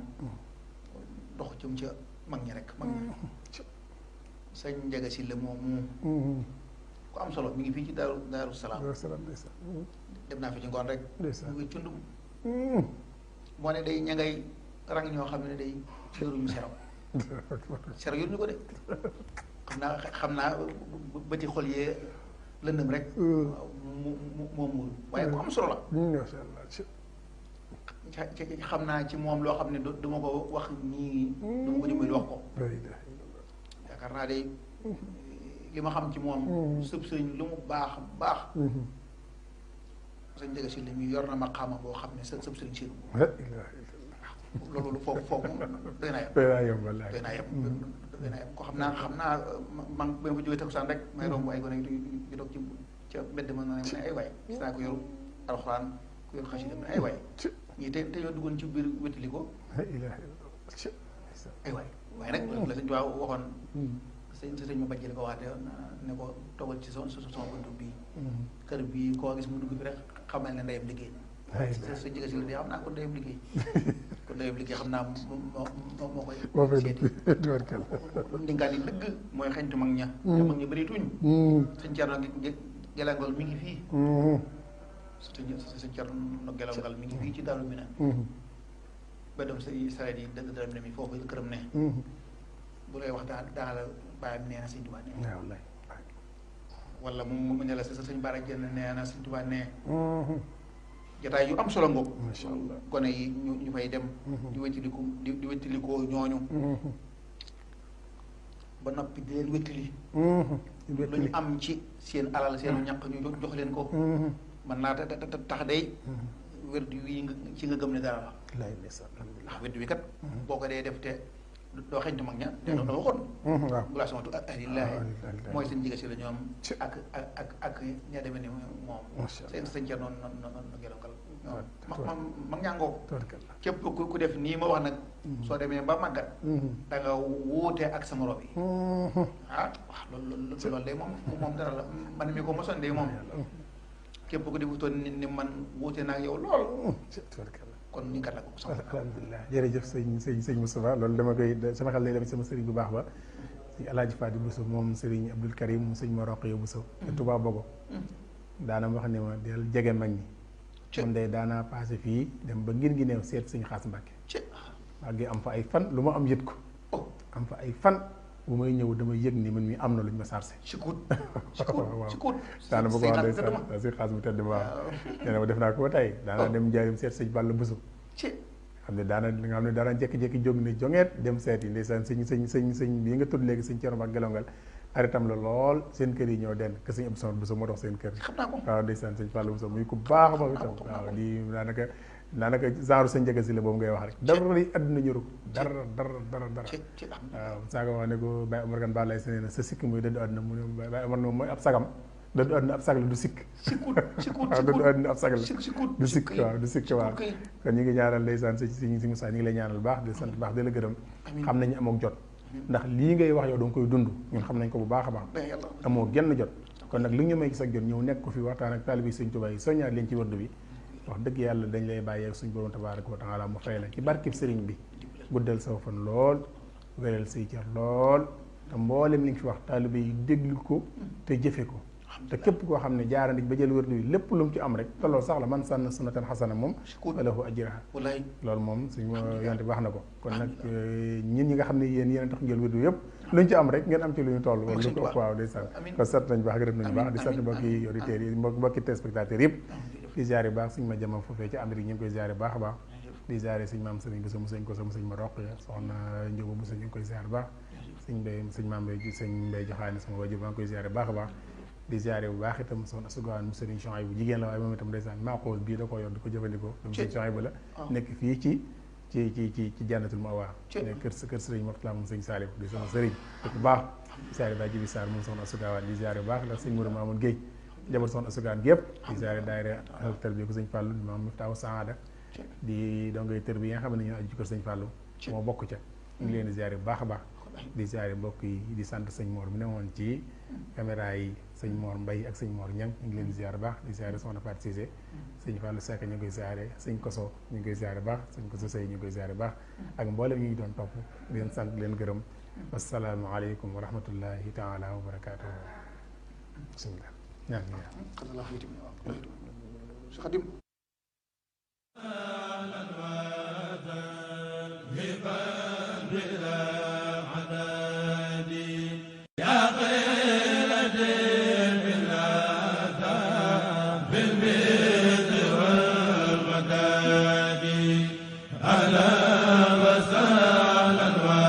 dox jëm ca mag ñi rek mag ñi sëñ Njaga Sylla moom ku am solo mi ngi fii ci Daaru Salaam dem naa fi ci ngoon rek mu ngi cundum moo ne day ña ngay rang ñoo xam ne day yoruñu sero yoruñu ko de xam naa bëti xol yee lëndëm rek moom muur waaye ku am solo la xam naa ci moom loo xam ne duma ko wax ñii duma ko jëmmal wax ko yaakaar naa de li ma xam ci moom sëb sëriñ lu mu baax sëñ Njaga Sylla mi yor na ma xaama boo xam ne sëb sëriñ si loolu foofu doy naa yem ko xam naa man ba ma fa jógee takusaan rek may romb ay gone yu toog ci ca mbedd ma ne ay waay gis naa ko yoru alxuraan ku yor xasida ne ay waay ñii te ñoo duggoon ci biir wétali ko ay waay waaye nag la sëñ Tuubaa waxoon sëñ ma bajjale ko waxte ne ko toogal ci sama buntu bii kër bii koo gis mu dugg fi rek xamal ne ndeyam liggéey sa Njaga Sylla di xam naa ko ndeyam liggéey xam naa moo koy seeti ndinkaan yi dëgg mooy xeñtu mag ña te mag ña bëri tuñ sëñ Cerno Gelangal mi ngi fii sëñ Cerno Gelangal mi ngi fii ci Daaru Minam ba dem sa sareet yi dëgg dara mi foofu këram ne bu lay wax daa la bàyyam nee na sëñ Tuubaa nee wala mu ne la sa sëñ Bara Jenn nee na sëñ Tuubaa nee jataay yu am solo ngoog masha Allah gone yi ñu fay dem di wéttalikoo ñooñu ba noppi di leen wéttali lu ñu am ci seen alal seen ñaq ñu jox leen ko man naa tax day wérdu wi ci nga gëm ne dara la ndax wérdu wi kat boo ko dee def te doo xeñtu mag ña te doo waxoon bulaa samatu ahlillaahi mooy seen Njaga Sylla ñoom ak ña demee ni moom seen cer noonu gelonkal ñoom mag ñaangoo képp ku def nii ma wax nag soo demee ba màggat da nga wuute ak sa morom yi loolu day moom dara la man mi ko mosoon day moom képp ku defutoon ni man wuute naa yow lool kon ni kat la ko sama alhamdulilah jërëjëf sëñ Moustapha loolu dama koy sama xel lay dem sama sëriñ bu baax ba sëñ Alaaji Fadi Bousso moom sëriñ Abdul Karim mu sëñ ma Roqaya Bousso te Touba Bogo daana wax ne ma del jege mag ñi moom day daanaa passé fii dem ba ngir ngi neew seet sëñ Xaas Mbàkke maa ngi am fa ay fan lu ma am yët ko am fa ay fan bu may ñëw damay yëg ni man mi am na lu ñu ma sarse ci kuut waaw ci kuut daana ma ko wax de si xaas bu tedd waaw nee na ma def naa ko ba tey daana dem njaarim seet sëñ Balla Bousso xam ne daana nga xam ne daana jékki-jékki jóg ne jongeet dem seet yi ndeysaan sëñ bii nga tudd léegi sëñ Thierno Ba Gelongal aritam la lool seen kër yi ñëw den que sëñ Abdou Samad Bousso moo dox seen kër waaw ndeysaan sëñ Fallou Bousso muy ku baax moom itam waaw di daanaka genre sa njëga si la boobu ngay wax rek dara yi àdduna ñëru dara waaw saaga wax ne ko Baye Omar Kane Ba lay se nee na sa sikk muy dëddu àdduna mu ne Baye Omar moom mooy ab sagam dëddu àdduna ab sag la du sikk waaw dëddu àdduna ab sag la du sikk waaw du sikk waaw kon ñu ngi ñaanal ndeysaan si Moussa ñu ngi lay ñaanal baax di sant baax di la gërëm xam nañu amook jot ndax lii ngay wax yow danga koy dund ñun xam nañ ko bu baax a baax amoo genn jot kon nag li ñu may gis ak jot ñëw nekk ko fi waxtaan ak taalibe Sëñ Tuubaa yi soññaat leen ci wërdu bi wax dëgg yàlla dañ lay bàyyi ak suñ borom tabaaraka wa taala mu fay la ci barkib sëriñ bi guddal saw fan lool wéral say cër lool te mboolem li nga fi wax taalibe yi déglu ko te jëfe ko te képp koo xam ne jaarandi ba jël wërdu bi lépp lu mu ci am rek te loolu sax la man sànn sunnatan xasana moom falahu ajruha loolu moom suñ yonte baax na ko kon nag ñun ñi nga xam ne yéen tax ngeen wërdu yëpp luñ ci am rek ngeen am ci lu ñu toll wala lu ko waaw day sant kon sant nañ baax gërëm nañu baax di sant mbokki auditeurs yi mbokki téléspectateurs yëpp di ziare baax suñ ma jama foofee ci Amérique ñu ngi koy ziare baax a baax di ziare suñ maam sëriñ Bousso mu sëñ ko sama sëñ ma roq soxna Njóoba Bousso ñu ngi koy ziare baax suñ maam Mbay sëñ Mbay Joxaane sama wajur maa ngi koy ziare baax a baax di ziare bu baax itam soxna Sugawaan mu sëriñ Chouaïbou bu jigéen la waaye moom itam ndeysaan maa xool bii da ko yor di ko jëfandikoo doomu sëriñ Chouaïbou la nekk fii ci Jannatul Ma'wa kër sëriñ Mourtala moom sëñ Salif di sama sëriñ bu baax di ziare daa jibi Sarr moom soxna Sugawaan di ziare bu baax la sëñ Mourou Mamoun Guèye jabar soxna Sugaan gépp di ziare daayira tër bi ko sëñ Fallou maam Miftaahu Saada di dongay tër bi yi nga xam ne ñoo aju ci kër sëñ Fallou moo bokk ca ñu ngi leen di ziare bu baax a baax di ziare mbokk yi di sant sëñ Mor mi ne woon ci caméra yi sëñ Mor Mbay ak sëñ Mor Ñang ñu ngi leen di ziare baax di ziare soxna Fatou Cissé sëñ Fallou Seck ñu ngi koy ziare sëñ Koso ñu ngi koy ziare baax sëñ Koso Sey ñu ngi koy ziare baax ak mboolem ñu ngi doon topp di leen sant leen gërëm assalaamu aleykum wa rahmatullahi taala wa barakaatuhu bismillah ñaan ala wa sahlan wa